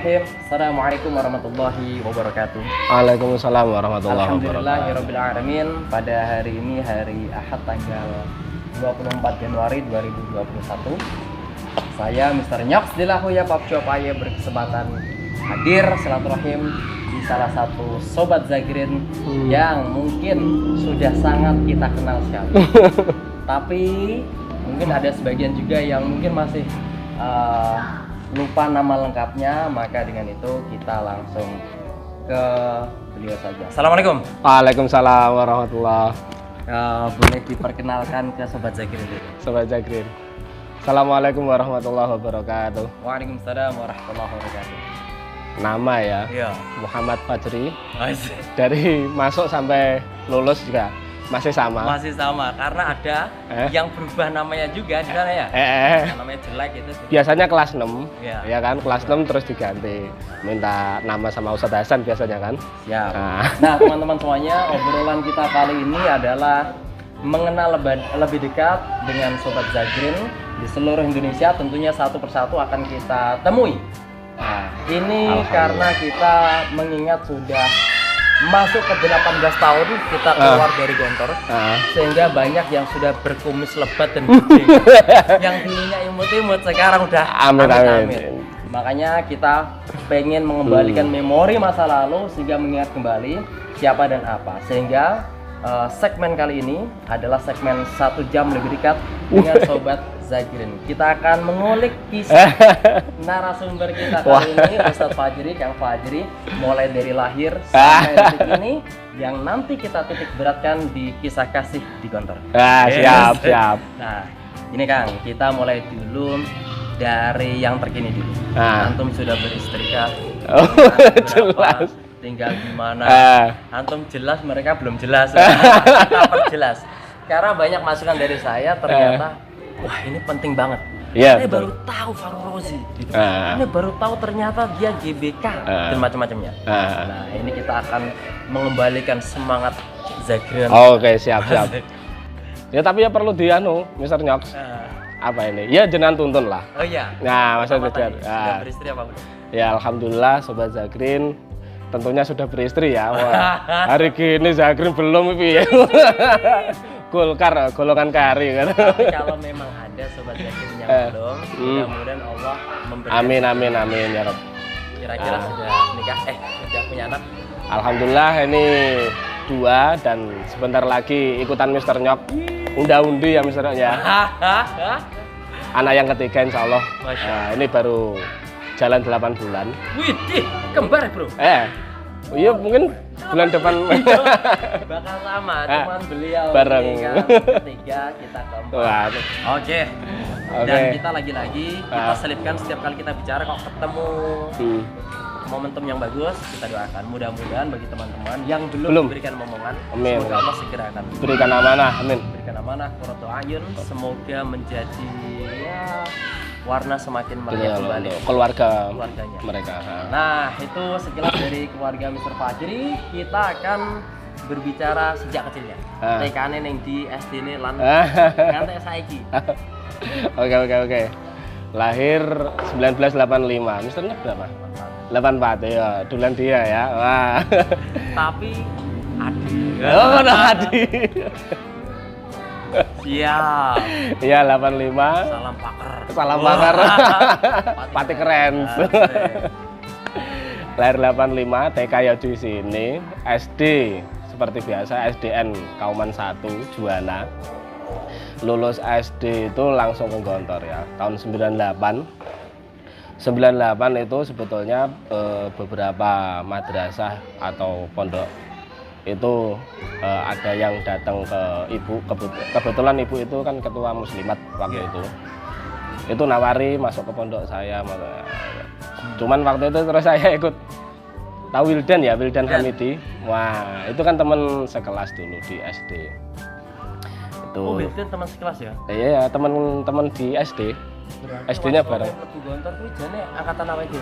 Bismillahirrahmanirrahim. Assalamualaikum warahmatullahi wabarakatuh. Waalaikumsalam warahmatullahi wabarakatuh. Alhamdulillahirrabbilalamin. Pada hari ini hari Ahad tanggal 24 Januari 2021. Saya Mr. Nyoks Dilahuya Papcopaya berkesempatan hadir silaturahim di salah satu sobat Zagrin yang mungkin sudah sangat kita kenal sekali. Tapi mungkin ada sebagian juga yang mungkin masih lupa nama lengkapnya, maka dengan itu kita langsung ke beliau saja. Assalamualaikum. Waalaikumsalam warahmatullahi. Boleh diperkenalkan ke sobat Zagrin dulu. Sobat Zagrin. Assalamualaikum warahmatullahi wabarakatuh. Waalaikumsalam warahmatullahi wabarakatuh. Nama ya? Iya. Muhammad Fajri. Dari masuk sampai lulus juga masih sama. Masih sama karena ada yang berubah namanya juga di sana ya. Namanya jelek itu. Biasanya kelas 6. Iya. Ya kan, kelas 6 terus diganti. Minta nama sama Ustadz Hasan biasanya kan. Ya. Nah, teman-teman semuanya, obrolan kita kali ini adalah mengenal lebih dekat dengan sobat Zagrin di seluruh Indonesia. Tentunya satu persatu akan kita temui. Nah, ini karena kita mengingat sudah masuk ke 18 tahun kita keluar dari Gontor, sehingga banyak yang sudah berkumis lebat dan gede. Yang dulunya imut-imut sekarang udah amit-amit. Makanya kita pengen mengembalikan memori masa lalu sehingga mengingat kembali siapa dan apa. Sehingga segmen kali ini adalah segmen 1 jam lebih dekat dengan sobat Zagrin. Kita akan mengulik kisah narasumber kita kali ini, Ustadz Fajri, Kang Fajri, mulai dari lahir sampai detik ini, yang nanti kita titik beratkan di kisah kasih di Gontor. Siap. Nah, ini Kang, kita mulai dulu dari yang terkini dulu. Antum sudah beristri kah? Jelas. Tinggal di mana? Antum jelas, mereka belum jelas. Kita perjelas. Karena banyak masukan dari saya, ternyata wah ini penting banget. Saya baru tahu Farul Rozi gitu. Ini baru tahu ternyata dia GBK dan macam-macamnya. Nah, ini kita akan mengembalikan semangat Zagrin. Oke, siap. Ya tapi ya perlu Mr. Nyoks. Apa ini? Ya jenengan tuntun lah. Oh iya. Nah, maksudnya sudah beristri apa belum? Ya alhamdulillah sobat Zagrin tentunya sudah beristri ya. Wah, hari gini Zagrin belum ya. Golongan kari kan. Tapi kalau memang ada sobat Zagrin yang belum, mudah-mudahan Allah memberikan. Amin ya Rob. Kira-kira sudah nikah? Sudah punya anak? Alhamdulillah ini 2 dan sebentar lagi ikutan Mr. Nyok. Unda-undi ya Mr. Nyok ya. Anak yang ketiga insya Allah. Ini baru jalan 8 bulan. Widih, kembar bro. Iya mungkin bulan depan bakal sama, cuman beliau bareng ketiga, kita keempat. Oke. Dan kita lagi-lagi kita selipkan setiap kali kita bicara kalau ketemu momentum yang bagus, kita doakan mudah-mudahan bagi teman-teman yang belum diberikan momongan, semoga Allah segera akan berikan amanah. Amin. Berikan amanah, qurratu ayun, semoga menjadi warna semakin meriah kembali keluarganya mereka. Nah, itu sekilas dari keluarga Mr. Fajri. Kita akan berbicara sejak kecilnya. TK-ne ning di SD ne lan ngantek saiki. Oke. Lahir 1985. Misternya berapa? 84 ya, dulan dia ya. Wah. Tapi adik. Adik. Siap. Iya 85. Salam pakar. Pati keren. Lahir 85, TK ya di sini. SD seperti biasa SDN Kauman 1 Juwana. Lulus SD itu langsung ke Gontor ya. Tahun 98. 98 itu sebetulnya beberapa madrasah atau pondok itu ada yang datang ke ibu, kebetulan ibu itu kan ketua muslimat waktu itu nawari masuk ke pondok saya. Cuman waktu itu terus saya ikut tahu Wildan Hamidi. Wah itu kan teman sekelas dulu di SD itu. Wildan teman sekelas ya? Iya teman-teman di SD. SD-nya bareng. Angkatan apa itu?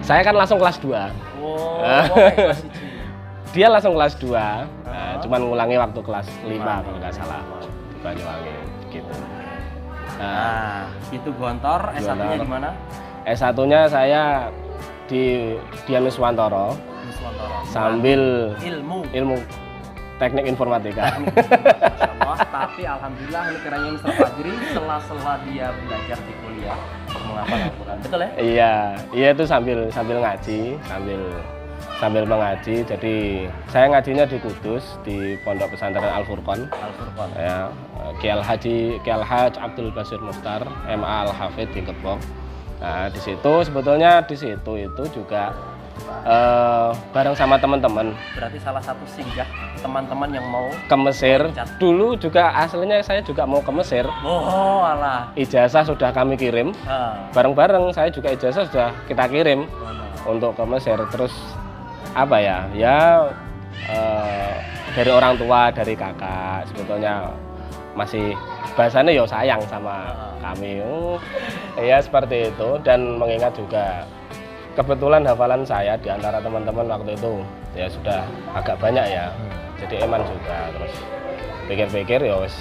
Saya kan langsung kelas 2. Kelas 1. Dia langsung kelas 2, cuman ngulangi waktu kelas 5 kalau nggak salah di Banyuwangi gitu. Itu Gontor, S1-nya di mana? S1-nya saya di Dian Wiswantoro Nuswantoro. sambil ilmu. teknik informatika. Masya Allah, tapi alhamdulillah ini kerennya Mr. Fajri sela-sela dia belajar di kuliah menghafal Al-Quran. Betul ya? Iya itu sambil ngaji, sambil mengaji. Jadi saya ngajinya di Kudus di Pondok Pesantren Al-Furqon. Al-Furqon. Ya, Ki Al-Haj Abdul Basir Mukhtar, MA Al-Hafidh di Kepok. Nah, di situ sebetulnya itu juga bareng sama teman-teman Berarti salah satu singgah teman-teman yang mau ke Mesir. Dulu juga aslinya saya juga mau ke Mesir. Oh, alah. Ijazah sudah kami kirim. Bareng-bareng saya juga ijazah sudah kita kirim untuk ke Mesir. Terus apa ya? Dari orang tua, dari kakak sebetulnya masih bahasanya ya sayang sama kami. Ya seperti itu, dan mengingat juga kebetulan hafalan saya di antara teman-teman waktu itu ya sudah agak banyak ya. Jadi eman juga. Terus pikir-pikir ya wes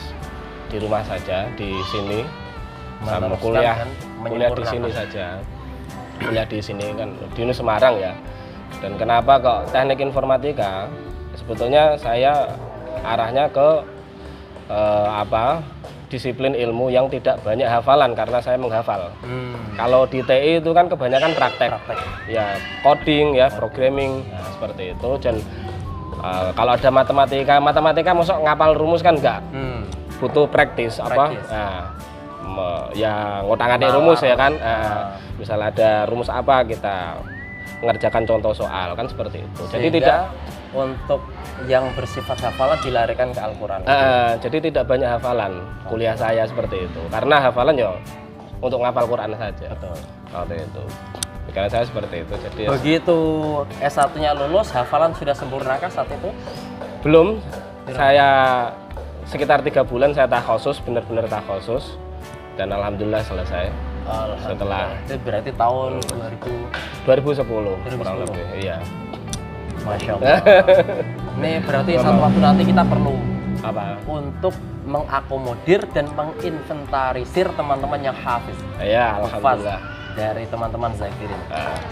di rumah saja di sini sama kuliah di sini saja. Kuliah di sini kan di Semarang ya. Dan kenapa kok teknik informatika? Sebetulnya saya arahnya ke disiplin ilmu yang tidak banyak hafalan karena saya menghafal. Kalau di TI itu kan kebanyakan praktek. Ya, coding ya, programming seperti itu. Dan kalau ada matematika masuk ngapal rumus kan enggak. Butuh praktis. Ya ngotak-ngatik rumus ya kan. Misal ada rumus apa kita mengerjakan contoh soal kan seperti itu. Jadi tidak untuk yang bersifat hafalan dilarikan ke Al-Quran. Jadi tidak banyak hafalan kuliah saya seperti itu. Karena hafalan ya untuk ngapal Quran saja. Betul. Waktu itu. Karena saya seperti itu. Jadi begitu S1-nya lulus, hafalan sudah sempurnakah saat itu? Belum. Saya sekitar 3 bulan saya takhosus, benar-benar takhosus, dan alhamdulillah selesai. Setelah itu berarti tahun 2010 kurang lebih. Iya. Masya Allah. Ini berarti satu waktu nanti kita perlu untuk mengakomodir dan menginventarisir teman-teman yang hafiz. Iya, alhamdulillah. Dari teman-teman zakirin.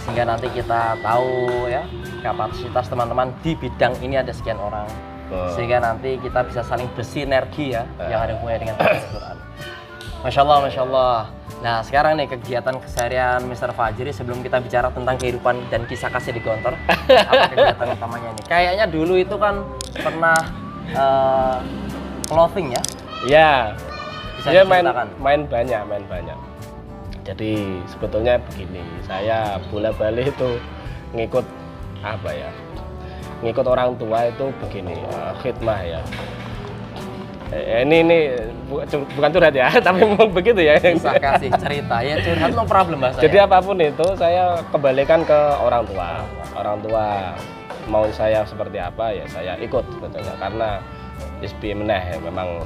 Sehingga nanti kita tahu ya kapasitas teman-teman di bidang ini ada sekian orang. Sehingga nanti kita bisa saling bersinergi ya yang ada hubungannya dengan Al-Quran. Masya Allah, Masya Allah. Nah sekarang nih kegiatan keseharian Mr. Fajri sebelum kita bicara tentang kehidupan dan kisah kasih di Gontor, apa kegiatan utamanya nih? Kayaknya dulu itu kan pernah clothing ya? Iya. Bisa ya diceritakan? main banyak. Jadi sebetulnya begini, saya bola-balik itu ngikut ngikut orang tua itu begini, khidmah ya. Ini bukan curhat ya, tapi memang begitu ya. Bisa kasih cerita ya, curhat no problem bahasa. Jadi apapun itu saya kembalikan ke orang tua. Orang tua mau saya seperti apa ya saya ikut sebetulnya karena isbi meneh ya, memang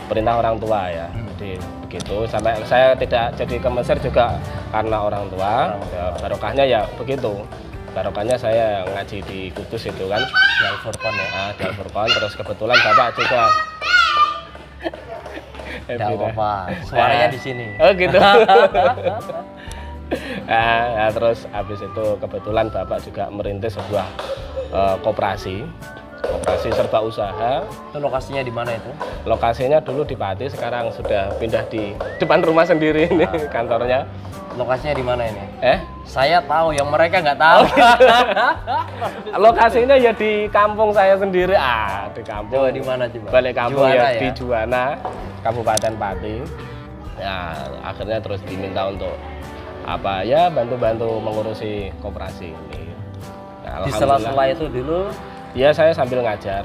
perintah orang tua ya. Jadi begitu sampai saya tidak jadi ke Mesir juga karena orang tua. Ya, barokahnya ya begitu. Barokahnya saya ngaji di Kudus itu kan. Di Al-Furqon ya. Di Al-Furqon, terus kebetulan bapak juga. Tidak apa-apa, suaranya di sini. Oh gitu. Nah, terus habis itu kebetulan bapak juga merintis sebuah koperasi serba usaha. Itu lokasinya di mana itu? Lokasinya dulu di Pati, sekarang sudah pindah di depan rumah sendiri ini kantornya. Lokasinya di mana ini? Saya tahu, yang mereka nggak tahu. Lokasinya ya di kampung saya sendiri. Di kampung. Coba di mana coba? Balik kampung Juwana, ya di Juwana, Kabupaten Pati. Ya, akhirnya terus diminta untuk bantu-bantu mengurusi koperasi ini. Nah, di sela-sela itu dulu ya saya sambil ngajar.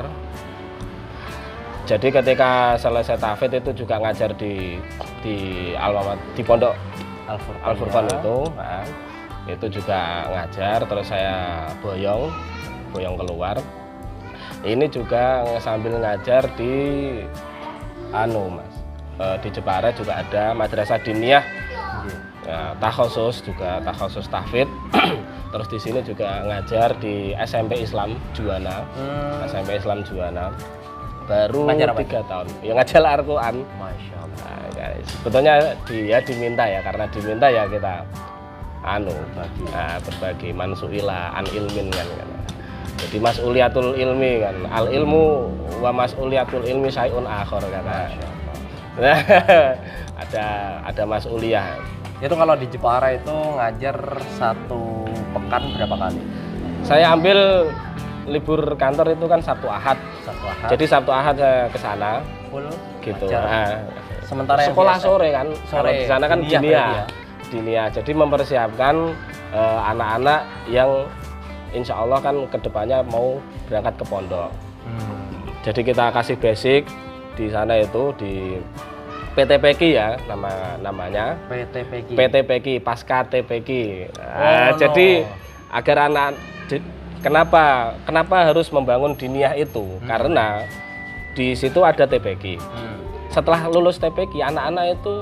Jadi ketika selesai tahfidz itu juga ngajar di pondok Al-Furqon itu. Nah, itu juga ngajar, terus saya boyong keluar. Ini juga sambil ngajar di di Jepara juga ada madrasah diniyah. Ya, takhusus tahfidz. Terus di sini juga ngajar di SMP Islam Juwana. SMP Islam Juwana. Baru 3 tahun. Ya ngajar Al-Quran. Masya Allah. Nah, sebetulnya diminta ya, karena diminta ya kita berbagi mansuila an ilmin kan. Jadi mas'uliyatul ilmi kan, al ilmu wa mas'uliyatul ilmi syai'un akhar kata. ada mas'uliyah. Itu kalau di Jepara itu ngajar 1 pekan berapa kali? Saya ambil libur kantor itu kan Sabtu Ahad. Sabtu Ahad. Jadi Sabtu Ahad saya ke sana Full gitu. ngajar. Sementara yang sekolah biasa, sore kan. sore Kalau di sana kan dinia dinia. berarti ya? Dinia. Jadi mempersiapkan anak-anak yang insya Allah kan kedepannya mau berangkat ke pondok. Jadi kita kasih basic di sana itu di PTPQ ya namanya. PTPQ. PTPQ pasca TPQ. Jadi no. agar anak kenapa harus membangun diniyah itu? Karena di situ ada TPQ. Setelah lulus TPQ anak-anak itu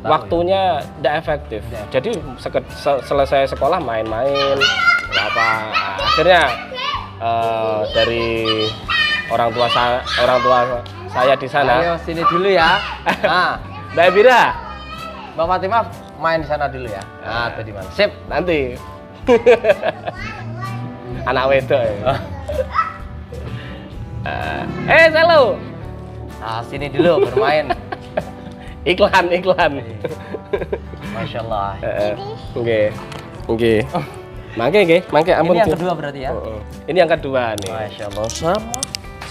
waktunya tidak efektif. Jadi selesai sekolah main-main apa. Akhirnya dari orang tua saya di sana. Ayo sini dulu ya. Nah, Mbak Bira, Mbak Fatimah main di sana dulu ya. Nah, tadi mana? Sip. nanti. Anak wedok ya. Selalu. Nah, sini dulu bermain. Iklan. Masya Allah. Oke. Mangke ampun. Ini yang kedua berarti ya? Ini yang kedua nih. Masya Allah. Sama.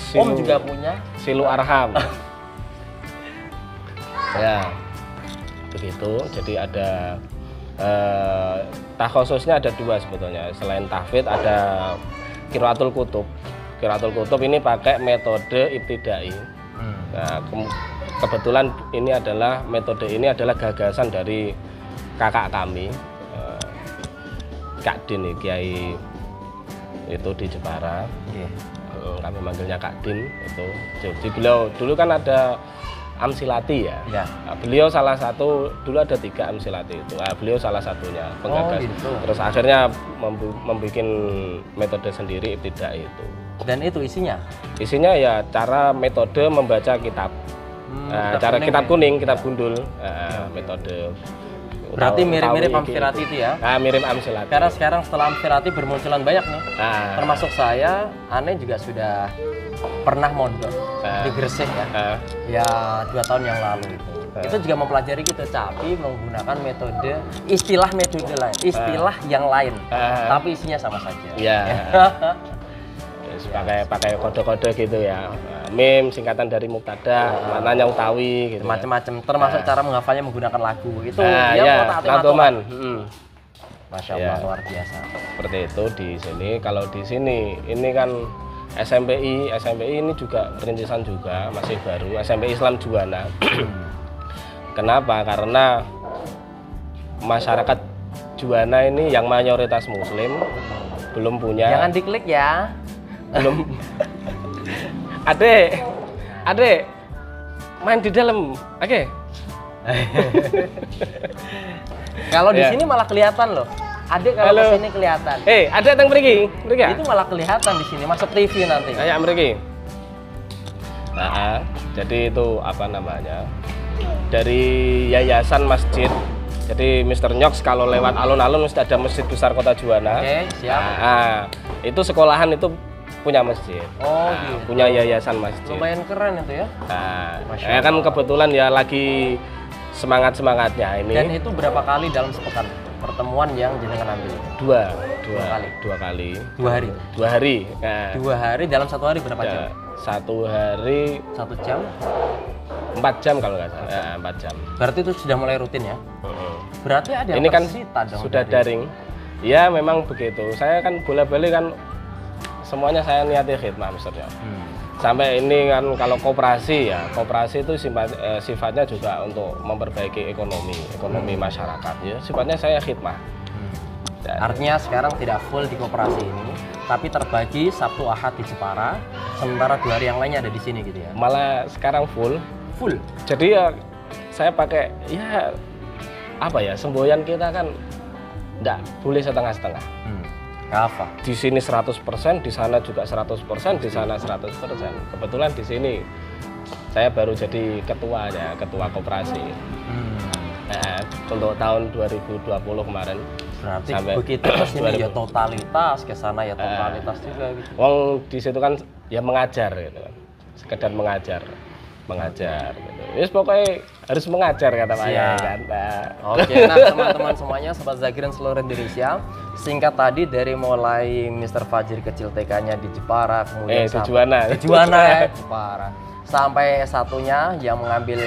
Om juga punya. Silu Arham. Ya. Begitu. Jadi ada takhususnya ada 2 sebetulnya. Selain tahfidz ada qiraatul kutub. Qiraatul kutub ini pakai metode ibtidai. Nah, kebetulan metode ini adalah gagasan dari kakak kami, Kak Din, Kiai itu di Jepara. Kami manggilnya Kak Din itu. Jadi beliau dulu kan ada Amsilati ya. Nah, beliau salah satu, dulu ada 3 Amsilati itu. Beliau salah satunya penggagas. Gitu. Terus akhirnya membuat metode sendiri ibtidai itu. Dan itu isinya? Isinya ya cara metode membaca kitab. Cara kitab kuning, kitab gundul, metode. Berarti mirip-mirip Amsilati itu ya? Mirip Amsilati. Karena sekarang setelah Amsilati bermunculan banyak nih. Termasuk saya, Ane juga sudah pernah mondok di Gresik ya. Ya 2 tahun yang lalu itu. Itu juga mempelajari gitu, tapi menggunakan istilah lain, istilah yang lain. Tapi isinya sama saja. Iya. pakai kode-kode gitu ya. Mim singkatan dari mubtada, maknanya utawi gitu. Macam-macam, termasuk cara menghafalnya menggunakan lagu. Itu nadoman. Masya Allah, luar biasa. Seperti itu di sini. Kalau di sini ini kan SMPI ini juga perintisan juga, masih baru. SMPI Islam Juwana. Kenapa? Karena masyarakat Juwana ini yang mayoritas muslim belum punya. Jangan diklik ya. Belum. Adek main di dalam. Oke. Kalau di sini malah kelihatan loh. Adek kalau ke sini kelihatan. Adek teng mriki. Itu malah kelihatan di sini, masuk TV nanti. Kayak mriki. Jadi itu apa namanya? Dari yayasan masjid. Jadi Mr. Nyox kalau lewat alun-alun mesti ada Masjid Besar Kota Juwana. Oke, siap. Itu sekolahan itu punya masjid. Gitu. Punya yayasan masjid. Lumayan keren itu ya. Saya kan kebetulan ya lagi semangatnya ini. Dan itu berapa kali dalam sepekan pertemuan yang jenengan ambil? Dua kali. 2 hari. 2 hari. 2 hari dalam 1 hari berapa jam? 1 hari 1 jam. 4 jam kalau nggak salah. 4 jam. Berarti itu sudah mulai rutin ya? Berarti ada yang ini kan dong sudah daring. Ya memang begitu. Saya kan bola-balik kan semuanya saya niati khidmah misalnya. Sampai ini kan kalau koperasi itu sifatnya juga untuk memperbaiki ekonomi masyarakat ya. Sifatnya saya khidmah. Artinya sekarang tidak full di koperasi ini, tapi terbagi Sabtu Ahad di Jepara, sementara 2 hari yang lainnya ada di sini gitu ya. Malah sekarang full. Jadi ya saya pakai semboyan kita kan enggak boleh setengah-setengah. Apa? Di sini 100%, di sana juga 100%, di sana 100%. Kebetulan di sini saya baru jadi ketua koperasi. Untuk tahun 2020 kemarin. Berarti Sampai begitu ke sini ya totalitas, ke sana ya totalitas juga gitu. Wong di situ kan ya mengajar gitu kan. Sekedar mengajar gitu. Yes, pokoknya harus mengajar kata Pak Yai kan. Nah. Oke, nah teman-teman semuanya, Sobat Zagrin seluruh Indonesia, singkat tadi dari mulai Mr. Fajri kecil TK-nya di Jepara, kemudian Juwana ya, Jepara. Sampai satunya yang mengambil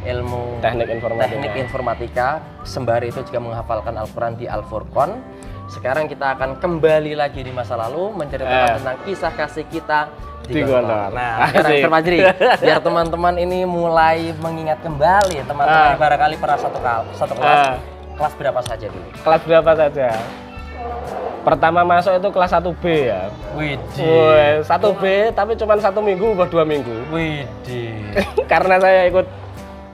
ilmu teknik informatika, sembari itu juga menghafalkan Al-Quran di Al-Furqan. Sekarang kita akan kembali lagi di masa lalu menceritakan tentang kisah kasih kita di Gontor. Nah, sekarang Mr. Fajri, biar teman-teman ini mulai mengingat kembali, teman-teman barangkali pernah satu kelas. Kelas berapa saja dulu? Kelas berapa saja? Pertama masuk itu kelas 1B ya. Widih. 1B tapi cuma 1 minggu atau 2 minggu. Widih. Karena saya ikut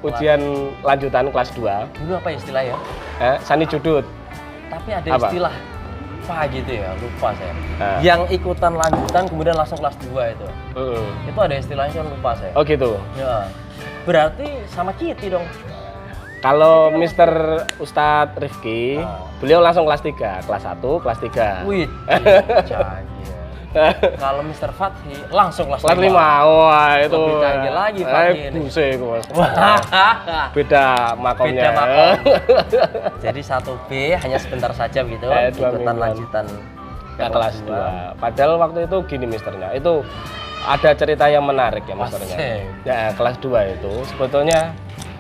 ujian lanjutan kelas 2. Dulu apa istilah ya? Sani Judut. Tapi ada istilah apa gitu ya, lupa saya. Yang ikutan lanjutan kemudian langsung kelas 2 itu. Itu ada istilahnya, lupa saya. Oh gitu. Ya. Berarti sama Kitty dong. Kalau Mr. Ustadz Rifki, beliau langsung kelas 3, kelas 1, kelas 3. Wih, kalau Mr. Fathi langsung kelas 5. Wah itu lebih canggih lagi Fathi ini. Beda makomnya. Beda makom. Jadi 1B hanya sebentar saja gitu, ikutan lanjutan ke kelas 2. Padahal waktu itu gini misternya, itu ada cerita yang menarik ya misternya. Ya, kelas 2 itu sebetulnya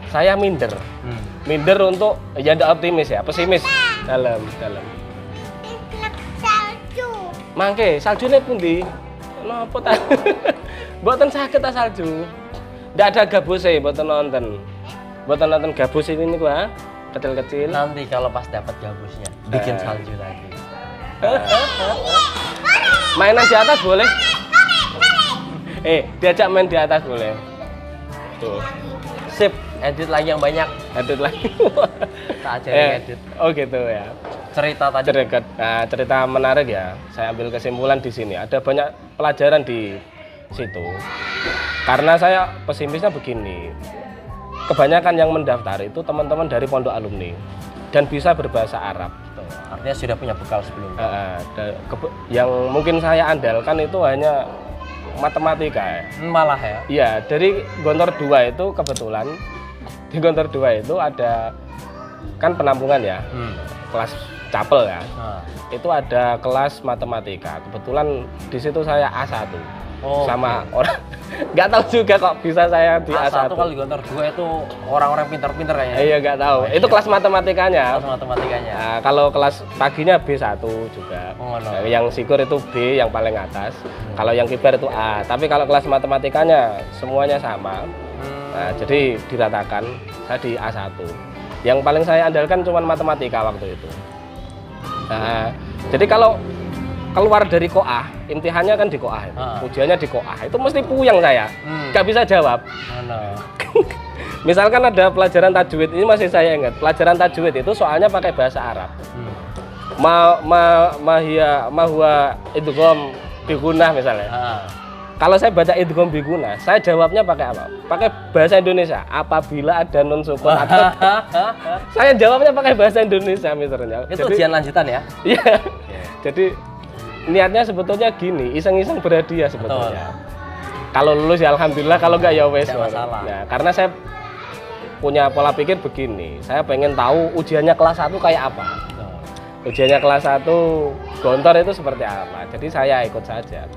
saya minder untuk ya tidak optimis ya, pesimis dalam. Salju. Mangke saljune pundi? Napa ta? Mboten saged ta salju. Ndak ada gabuse, mboten nonton. Mboten nonton gabus ini niku ha, kecil-kecil. Nanti kalau pas dapat gabusnya bikin salju lagi. Mainan di atas boleh? Diajak main di atas boleh. Tuh. Sip, edit lagi yang banyak. Edit lagi. Tak ajarin edit. Oh gitu ya. Cerita tadi. Cerita menarik ya. Saya ambil kesimpulan di sini. Ada banyak pelajaran di situ. Karena saya pesimisnya begini. Kebanyakan yang mendaftar itu teman-teman dari pondok alumni dan bisa berbahasa Arab. Artinya sudah punya bekal sebelumnya. Yang mungkin saya andalkan itu hanya matematika ya. Malah ya? Iya, dari Gontor 2 itu kebetulan di Gontor 2 itu ada kan penampungan ya, kelas capel ya. Itu ada kelas matematika. Kebetulan di situ saya A1 sama orang nggak tahu juga kok bisa saya di A1. Kalau di Gontor 2 itu orang-orang pintar-pintar kayaknya. Iya nggak tahu. Itu kelas matematikanya. Kelas matematikanya. Nah, kalau kelas paginya B1 juga. Yang sikur itu B yang paling atas. Kalau yang kibar itu A. Tapi kalau kelas matematikanya semuanya sama. Nah, jadi diratakan. Saya di A1. Yang paling saya andalkan cuma matematika waktu itu. Nah, jadi kalau keluar dari koah, imtihannya kan di koah itu. Ujiannya di koah, itu mesti puyeng saya. Nggak bisa jawab. Misalkan ada pelajaran tajwid, ini masih saya ingat. Pelajaran tajwid itu soalnya pakai bahasa Arab. Ma huwa idgham bi gunnah misalnya. Kalau saya baca idgham bi gunnah, saya jawabnya pakai apa? Pakai bahasa Indonesia. Apabila ada nun sukun atau saya jawabnya pakai bahasa Indonesia misalnya. Itu ujian lanjutan ya? Iya. Jadi niatnya sebetulnya gini, iseng-iseng berhadiah sebetulnya. Kalau lulus ya alhamdulillah, kalau enggak ya wes. Nah, karena saya punya pola pikir begini, saya pengen tahu ujiannya kelas 1 kayak apa. Ujiannya kelas 1 Gontor itu seperti apa. Jadi saya ikut saja.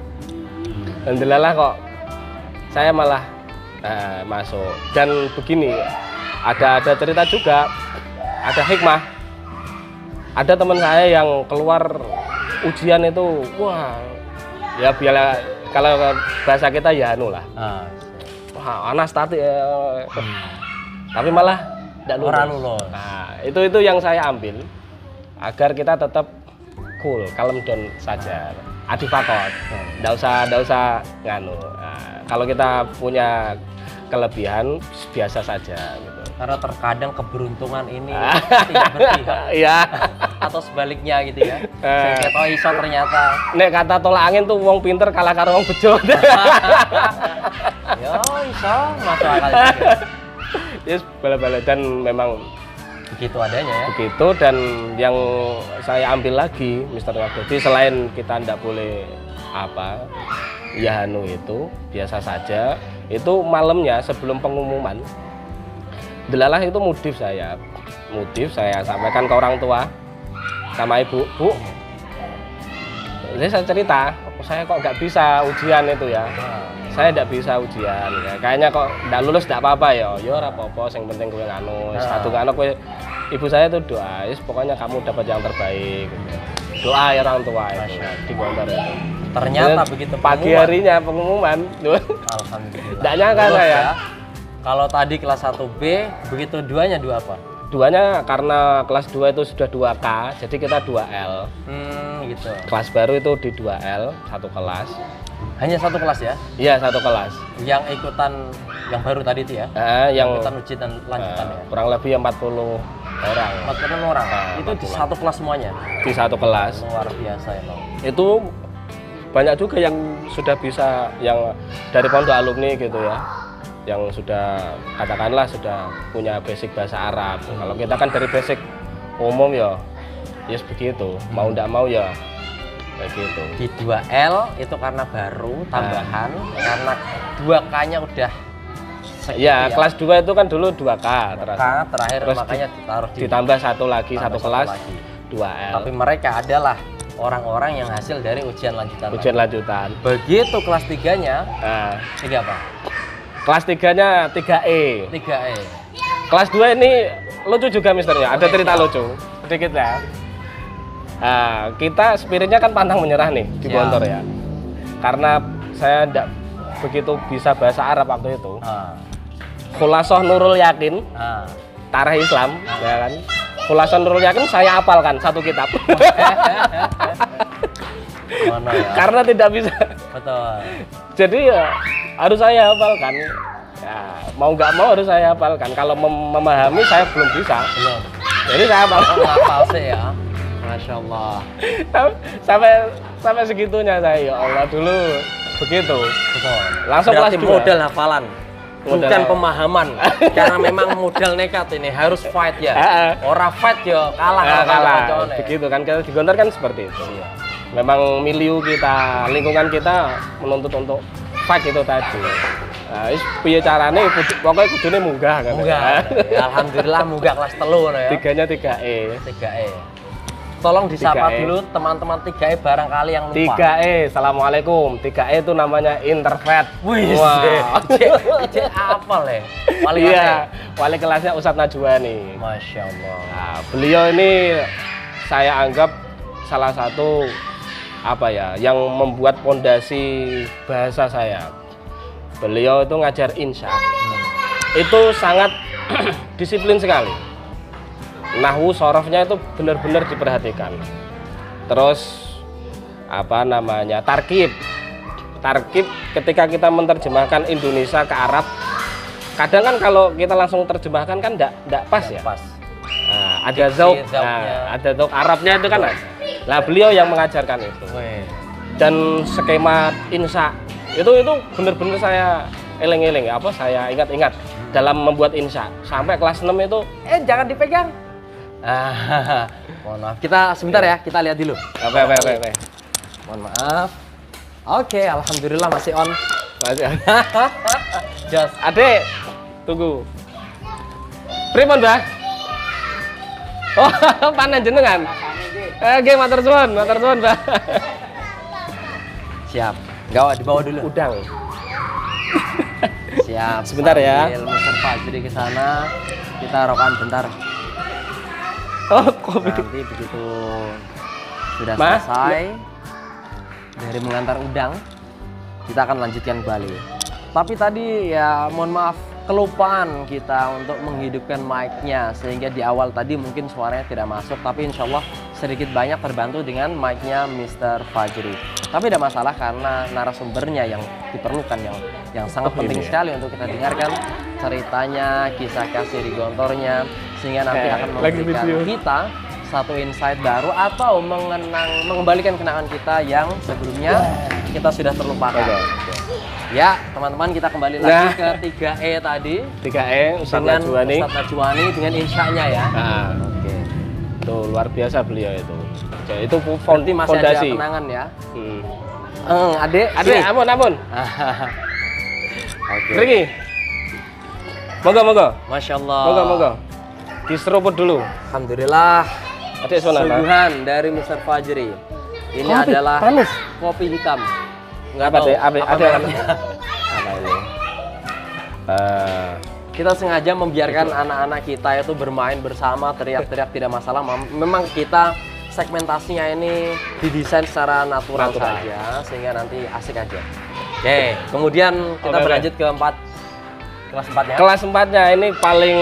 Alhamdulillah kok saya malah masuk. Dan begini, ada cerita juga, ada hikmah. Ada teman saya yang keluar ujian itu, wah, ya biarlah kalau bahasa kita ya anu lah. Wah, anastatik tapi malah tidak lulus. Nah, itu yang saya ambil agar kita tetap cool, kalem down saja. Adifakot. Enggak usah nganu. Nah, kalau kita punya kelebihan biasa saja gitu. Karena terkadang keberuntungan ini tidak berpihak. Iya. Atau sebaliknya gitu ya. Saya kira iso ternyata. Nek kata tolak angin tuh wong pinter kalah karo wong bejo. Yo iso masuk akal juga. Yes, bala-bala dan memang begitu adanya ya. Begitu, dan yang saya ambil lagi Mister Jadi selain kita tidak boleh apa ya itu biasa saja, itu malamnya sebelum pengumuman delalah itu modif saya sampaikan ke orang tua sama ibu, Bu, jadi saya cerita saya kok nggak bisa ujian itu ya, saya tidak bisa ujian ya, kayaknya kok nggak lulus tidak apa-apa ya, yo apa-apa, yang penting gue nganu satu anak gue. Ibu saya itu doa, pokoknya kamu dapat yang terbaik gitu. Doa ya orang tua itu di Gontor itu. Ternyata Dan begitu pagi harinya pengumuman, alhamdulillah. tidak nyangka saya. Ya. Kalau tadi kelas 1B, begitu duanya dua apa? Duanya karena kelas 2 itu sudah 2K, jadi kita 2L. Gitu. Kelas baru itu di 2L, satu kelas. Hanya satu kelas ya? Iya, satu kelas. Yang ikutan yang baru tadi itu ya? Yang ikutan uji dan lanjutan ya? Kurang lebih 40 orang. 40 orang? Itu di satu kelas semuanya? Di satu kelas. Luar biasa ya Bang. Itu banyak juga yang sudah bisa, yang dari pondok alumni gitu ya, yang sudah katakanlah sudah punya basic bahasa Arab. Kalau kita kan dari basic umum ya, yes begitu. Mau ndak mau ya kayak gitu. Di 2L itu karena baru tambahan, karena 2K-nya udah ya, kelas 2 itu kan dulu 2K terakhir terus makanya ditaruh ditambah satu lagi, satu kelas lagi. 2L. Tapi mereka adalah orang-orang yang hasil dari ujian lanjutan. Ujian lanjutan. Begitu kelas 3-nya, 3 apa? Kelas 3-nya 3E. 3E. Kelas 2 ini lucu juga misternya, ada cerita lucu sedikit ya. Nah, kita spiritnya kan pantang menyerah nih di Gontor ya. Karena saya tidak begitu bisa bahasa Arab waktu itu. Khulasoh Nurul Yakin, Tarikh Islam, ya kan. Khulasoh Nurul Yakin saya hafalkan satu kitab. Ya? Karena tidak bisa. Betul. Jadi ya harus saya hafalkan. Ya, mau nggak mau harus saya hafalkan. Kalau memahami saya belum bisa. Belum. Jadi saya hafal. Hafal sih ya. Masya Allah. sampai segitunya saya, ya Allah, dulu begitu. Betul. Langsung berarti kelas 2. modal hafalan. Bukan pemahaman. Karena memang modal nekat ini harus fight ya. Orang fight ya kalah. Begitu kan, kita di Gontor kan seperti itu. Iya. Memang milieu kita, lingkungan kita menuntut untuk fight itu tadi. Nah, piye carane pokoknya kudune munggah kan. Munggah. Ya, alhamdulillah munggah kelas 3 ya. 3-nya 3E. 3E. Tolong disapa 3E. Dulu teman-teman 3E barangkali yang lupa. 3E, Assalamualaikum. 3E itu namanya Interfet. Wih, cek apa le? Wali kelasnya Ustadz Najwa nih. Masya Allah. Nah, beliau ini saya anggap salah satu apa ya, yang membuat pondasi bahasa saya. Beliau itu ngajar insya. Itu sangat disiplin sekali. Nahwu sorofnya itu benar-benar diperhatikan. Terus apa namanya, tarkib ketika kita menerjemahkan Indonesia ke Arab, kadang kan kalau kita langsung terjemahkan kan enggak pas ya. Pas. Nah, ada zauk, ada zauk Arabnya itu kan. Nah, beliau yang mengajarkan itu. Dan skema insya itu benar-benar saya eling-eling, saya ingat-ingat dalam membuat insya sampai kelas 6 itu. Jangan dipegang. Mohon maaf, kita sebentar ya, kita lihat dulu. Oke. Mohon maaf. Oke, alhamdulillah masih on. Masih on. Just. Adek, tunggu. Pripun, Mbah? Oh, panen jenengan. Oke, matur suwun, Mbah. Siap. Gawat dibawa dulu. Udang. Siap. Sebentar ya. Mr. Fajri ke sana. Kita rokokan bentar. Oh, kopi. Nanti begitu sudah selesai dari mengantar udang, kita akan lanjutkan kembali. Tapi tadi ya mohon maaf, kelupaan kita untuk menghidupkan mic-nya, sehingga di awal tadi mungkin suaranya tidak masuk, tapi insya Allah sedikit banyak terbantu dengan mic-nya Mr. Fajri. Tapi tidak masalah karena narasumbernya yang diperlukan, yang sangat penting sekali untuk kita dengarkan ceritanya, kisah kasih di Gontornya, sehingga nanti akan memberikan kita satu insight baru atau mengembalikan kenangan kita yang sebelumnya kita sudah terlupakan. Ya, teman-teman kita kembali lagi ke 3E tadi 3E Ustadz dengan Najwani. Ustadz Najwani dengan insyanya ya. Nah, Oke. itu luar biasa beliau itu. Jadi, itu Berarti masih ada fondasi. kenangan ya. Adek, sini. ampun. Oke. Riki. Monggo. Masya Allah. Monggo. Diseruput dulu. Alhamdulillah. Adek sonata. Suguhan dari Mr. Fajri. Ini Kopi, adalah panas. kopi hitam. Nggak Apa tahu deh? Apa mereknya. apa ini? Kita sengaja membiarkan anak-anak kita itu bermain bersama, teriak-teriak tidak masalah. Memang kita segmentasinya ini didesain secara natural saja, sehingga nanti asik aja. Oke, kemudian kita berlanjut ke kelas 4 ya. Kelas 4-nya ini paling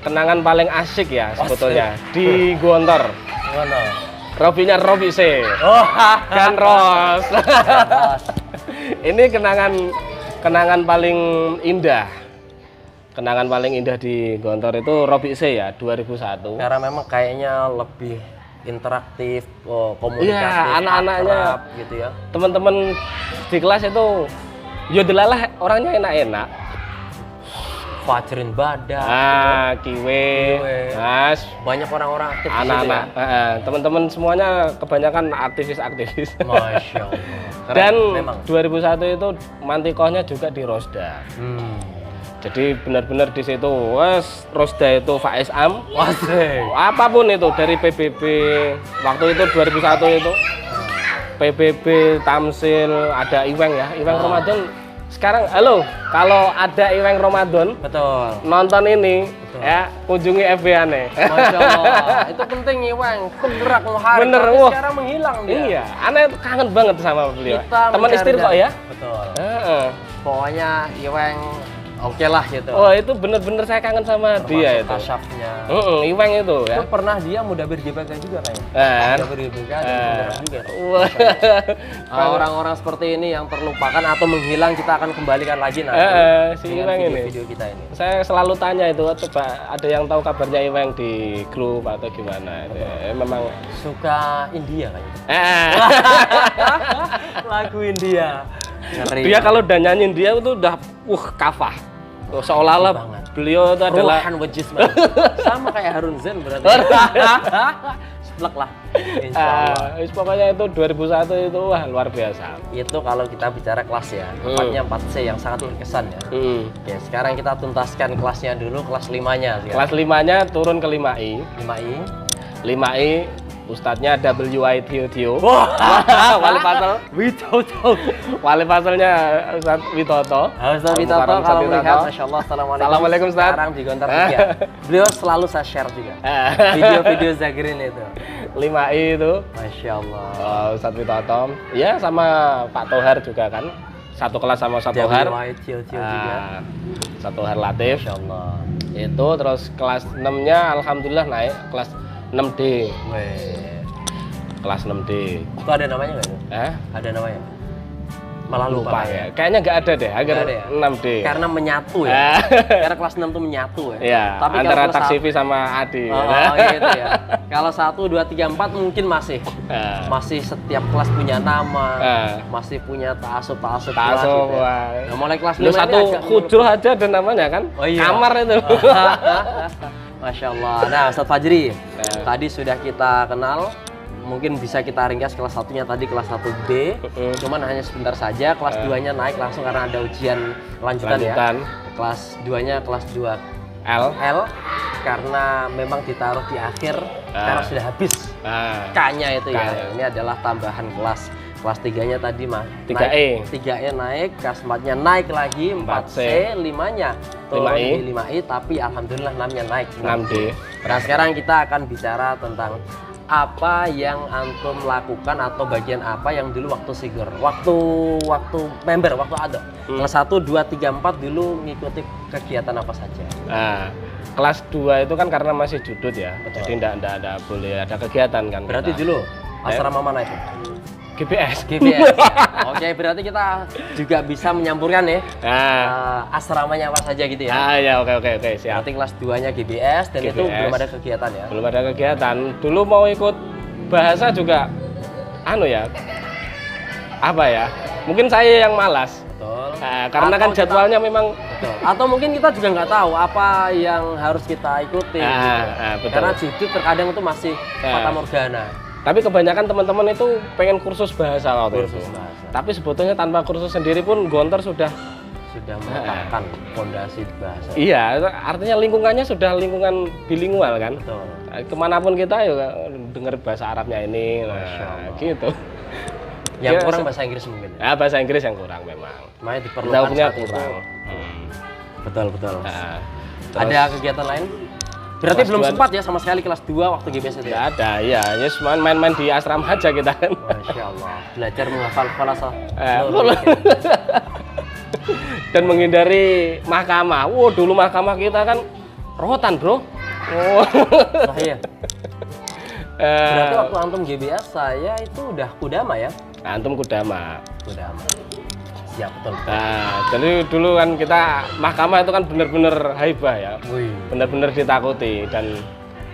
kenangan paling asik ya sebetulnya di Gontor. Mana? Robinya Robi C. Oh, Kan Ros. Ini kenangan paling indah. Kenangan paling indah di Gontor itu Robi C ya 2001. Karena memang kayaknya lebih interaktif, komunikatif, Iya, anak-anaknya akrab gitu ya. Teman-teman di kelas itu ya delalah orangnya enak-enak. Fajrin Badak, Kiwe, Mas, banyak orang-orang aktif di situ anak-anak, teman-teman semuanya kebanyakan aktivis-aktivis. ya. Masya Allah. Keren, Dan memang. 2001 itu mantikohnya juga di Rosda. Jadi benar-benar di situ, wes Rosda itu Faiz Am, apapun itu dari PBB waktu itu 2001 itu PBB Tamsil, ada Iweng ya, Iweng Ramadan. Sekarang halo, kalau ada Iweng Ramadan Betul. nonton ini Betul. ya kunjungi FB-ane. Masya Allah, itu penting Iweng, penggerak muharib. Bener, tapi wah. sekarang menghilang dia. Iya, aneh kangen banget sama beliau. Kita Teman mencari istri kok ya? Betul. Heeh. Pokoknya Iweng oke lah gitu. Oh itu bener-bener saya kangen sama dia itu. Kasyafnya. Iweng itu ya. Itu pernah dia Mudabir GBK juga kayaknya. Kan? Mudabir GBK dan penggerak juga. Wah. Orang-orang seperti ini yang terlupakan atau menghilang kita akan kembalikan lagi nanti Si dengan Iweng ini. video kita ini. Saya selalu tanya itu, coba ada yang tahu kabarnya Iweng di grup atau gimana? Memang Suka India kayaknya. Lagu India. Ngeri. dia kalau udah nyanyiin dia itu udah kafah. Seolah-olah Banget. beliau itu adalah Ruhan wa jisman. Sama kayak Harun Zen berarti. Seplek lah. Insyaallah. Pokoknya itu 2001 itu wah luar biasa. Itu kalau kita bicara kelas ya. Tepatnya 4C yang sangat berkesan ya. Oke, sekarang kita tuntaskan kelasnya dulu, kelas 5-nya. Kelas 5-nya turun ke 5I. 5I. 5I Ustadznya WI Tio. Wali Pasal Witoto. Wali Pasalnya Ustadz Witoto. Ustadz Witoto kalau melihat, Masya Allah, Assalamualaikum Ustadz. Sekarang di Gontor 3. Beliau selalu saya share juga video-video Zagrin itu. 5I itu Masya Allah. Ustadz Witoto. Ya sama Pak Tohar juga kan. Satu kelas sama Ustadz Tohar. WI Tio juga. Ustadz Tohar Latif. Masya Allah. Itu terus kelas 6-nya alhamdulillah naik kelas 6D. Kelas 6D. Itu ada namanya nggak itu? Ada namanya? Malah lupa ya. Kayaknya nggak ada deh, agar ada ya? 6D. Karena menyatu ya. Karena kelas 6 tuh menyatu ya. Iya, Tapi antara kalau kelas Taksifi sama Adi. Oh, gitu ya. Kalau 1, 2, 3, 4 mungkin masih setiap kelas punya nama, masih punya ta'asub kelas gitu ya. Nah, mulai kelas 5 Lu satu Hujroh aja ada namanya kan? Oh, iya. Kamar itu. Masya Allah. Nah, Ustadz Fajri, tadi sudah kita kenal. Mungkin bisa kita ringkas kelas 1-nya tadi kelas 1B. Cuman hanya sebentar saja. Kelas 2-nya naik langsung karena ada ujian lanjutan ya. Kelas 2-nya kelas 2 L karena memang ditaruh di akhir karena sudah habis K-nya itu ya. Ini adalah tambahan kelas. Kelas 3-nya tadi mah 3E. 3E naik, kelas 4-nya naik lagi, 4C, 5-nya turun di 5I, tapi alhamdulillah 6-nya naik 6D. Nah, sekarang kita akan bicara tentang apa yang antum lakukan atau bagian apa yang dulu waktu sigur, waktu member, waktu ada. Kelas 1, 2, 3, 4 dulu ngikuti kegiatan apa saja. Nah, kelas 2 itu kan karena masih judut ya. Betul. Jadi enggak boleh ada kegiatan kan. Berarti dulu asrama mana itu? GPS. Oke, berarti kita juga bisa menyampurkan ya asramanya apa saja gitu ya. Ya, oke siap. Berarti kelas 2-nya GBS dan itu belum ada kegiatan ya. Belum ada kegiatan. Dulu mau ikut bahasa juga apa ya? Mungkin saya yang malas. Betul. Karena kan jadwalnya memang betul. Atau mungkin kita juga nggak tahu apa yang harus kita ikuti. betul. Karena jujur terkadang itu masih fata morgana. Tapi kebanyakan teman-teman itu pengen kursus bahasa waktu itu. Bahasa. Tapi sebetulnya tanpa kursus sendiri pun Gontor sudah Meletakkan fondasi bahasa. Iya, artinya lingkungannya sudah lingkungan bilingual kan. Betul. Kemanapun kita ya dengar bahasa Arabnya ini, gitu. Yang kurang bahasa Inggris mungkin. Ya, bahasa Inggris yang kurang memang. Makanya diperlukan Jauhnya saat itu. kurang. Betul. Nah, Ada kegiatan lain? Berarti belum sempat ya sama sekali kelas 2 waktu GBS itu ya? Nggak ada, ya. Yes, main-main di asrama aja kita kan. Masya Allah. Belajar menghafal falasah. Dan menghindari mahkamah. Wow, dulu mahkamah kita kan rotan, bro. Oh. Iya. Berarti waktu antum GBS saya itu udah kudama ya? Antum kudama. Siap, betul. Nah, jadi dulu kan kita mahkamah itu kan benar-benar haibah ya. Benar-benar ditakuti dan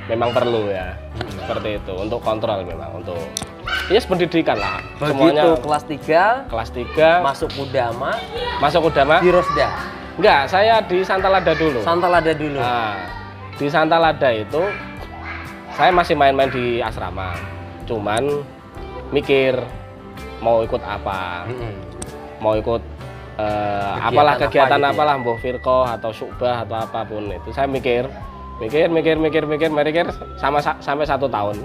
memang perlu ya. Seperti itu untuk kontrol memang untuk pendidikan lah. Begitu semuanya kelas 3 masuk kudama di Rosda. Enggak, saya di Santalada dulu. Nah, di Santalada itu saya masih main-main di asrama. Cuman mikir mau ikut apa. Mau ikut apalah kegiatan apa gitu apalah, mbah firqah atau syubah atau apapun itu. Saya mikir sampai 1 tahun.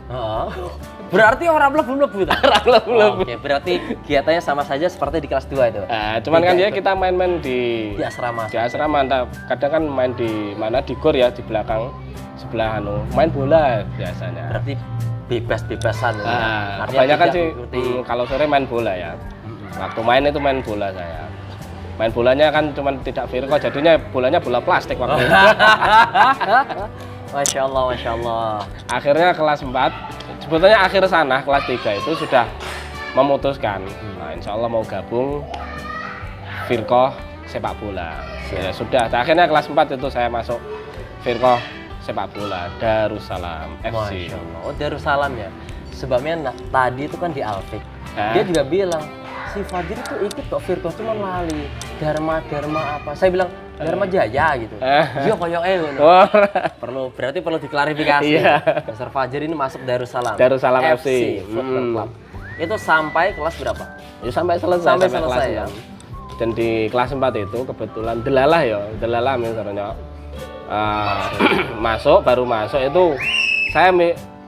Berarti orang belum Oke, berarti kegiatannya sama saja seperti di kelas 2 itu. Cuman kan ya kita main-main di asrama. Di asrama, kadang kan main di mana di gor ya, di belakang sebelah main bola biasanya. Berarti bebas-bebasan. Kebanyakan sih kalau sore main bola ya. Waktu main itu main bola saya. Main bolanya kan cuma tidak firqah, jadinya bolanya bola plastik waktu itu. Masya Allah. Akhirnya kelas 4, sebetulnya akhir sana kelas 3 itu sudah memutuskan. Nah, insya Allah mau gabung firqah sepak bola. Ya sudah, akhirnya kelas 4 itu saya masuk firqah sepak bola Darussalam FC. Masya Allah. Oh, Darussalam ya. Sebabnya tadi itu kan di Alfik. Dia juga bilang si Fajri itu ikut kok firqah cuma lali Dharma apa. Saya bilang Dharma Jaya gitu. Iya koyoke ngono. Berarti perlu diklarifikasi. Mister Fajri ini masuk Darussalam FC. Football Club. Itu sampai kelas berapa? Ya sampai selesai kelas ya. Dan di kelas 4 itu kebetulan delalah misalnya. Baru masuk itu saya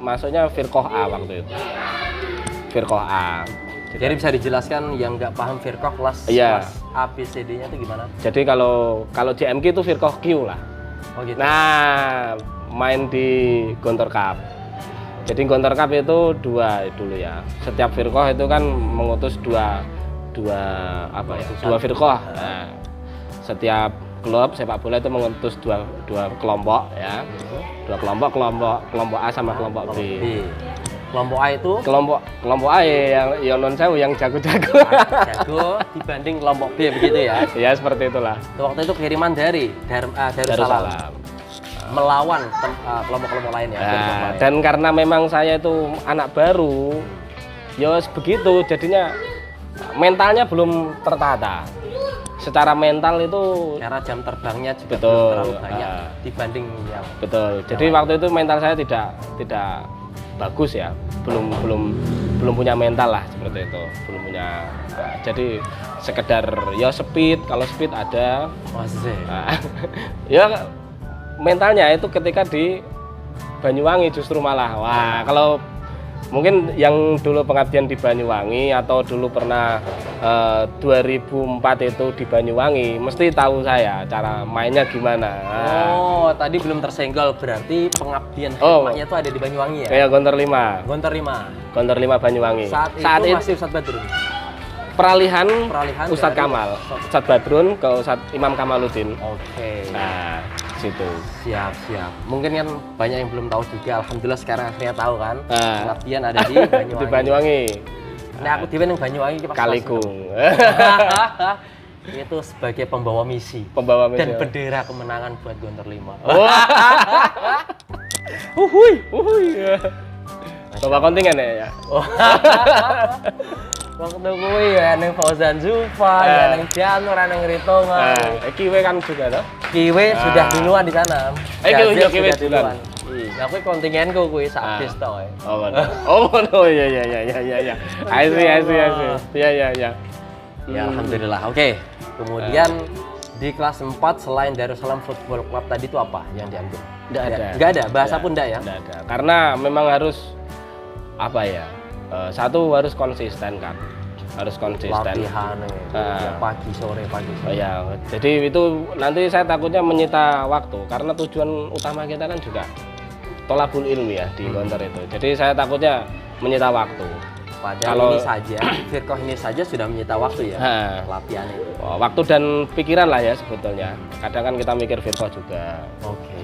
masuknya firqah A waktu itu. Firqah A. Jadi bisa dijelaskan yang nggak paham firqah kelas A, B, C, D-nya itu gimana? Jadi kalau JMQ itu firqah Q lah. Oh gitu. Nah, main di Gontor Cup. Jadi Gontor Cup itu 2 dulu ya. Setiap firqah itu kan mengutus dua firqah. Nah, setiap klub sepak bola itu mengutus dua kelompok ya. Kelompok A sama kelompok B. Kelompok A itu? Kelompok A yang non sewu yang jago-jago. Jago dibanding kelompok B begitu ya? Ya seperti itulah. Waktu itu kiriman dari Darussalam melawan kelompok-kelompok lain ya. Dan karena memang saya itu anak baru, ya begitu jadinya mentalnya belum tertata. Secara mental itu karena jam terbangnya juga betul, belum terlalu banyak dibanding yang betul. Jadi waktu itu mental saya tidak bagus ya, belum punya mental lah seperti itu, belum punya. Jadi sekedar ya speed, kalau speed ada. Ya mentalnya itu ketika di Banyuwangi justru malah. Wah, kalau mungkin yang dulu pengabdian di Banyuwangi atau dulu pernah 2004 itu di Banyuwangi mesti tahu saya cara mainnya gimana. Oh, tadi belum tersenggol berarti pengabdian hikmahnya itu ada di Banyuwangi ya? Kayak Gontor 5 Banyuwangi. Saat itu masih Ustadz Badrun? Peralihan Ustadz Kamal, Ustadz Badrun ke Ustadz Imam Kamaluddin. Oke. Nah, situ. Siap. Mungkin kan banyak yang belum tahu juga. Alhamdulillah sekarang akhirnya tahu kan. Pengabdian ada di Banyuwangi. Di Banyuwangi. Nah, aku di Banyuwangi pas Kaligung. Itu sebagai pembawa misi. Dan bendera kemenangan buat Gontor 5. Bawa kontingen ya. Waktu kuwi ya ning Fauzan Zufa, ya ning Janur, ning Ritongan. Kiwe kan juga toh? Kiwe sudah duluan di sana. Kiwe sudah duluan. Ya kuwi kontingenku kuwi sak bis to. Oh, iya. I see. Iya. Ya alhamdulillah. Oke. Kemudian di kelas 4 selain Darussalam Football Club tadi itu apa yang diambil? Enggak ada. Bahasa pun enggak ya? Enggak ada. Karena memang harus apa ya? Satu harus konsisten kan. Harus konsisten. Latihan pagi sore. Oh ya, jadi itu nanti saya takutnya menyita waktu karena tujuan utama kita kan juga tolabul ilmi ya di Gontor itu. Jadi saya takutnya menyita waktu. Padahal ini saja, firqah ini saja sudah menyita waktu ya, latihan itu. Waktu dan pikiran lah ya sebetulnya. Kadang kan kita mikir firqah juga. Oke.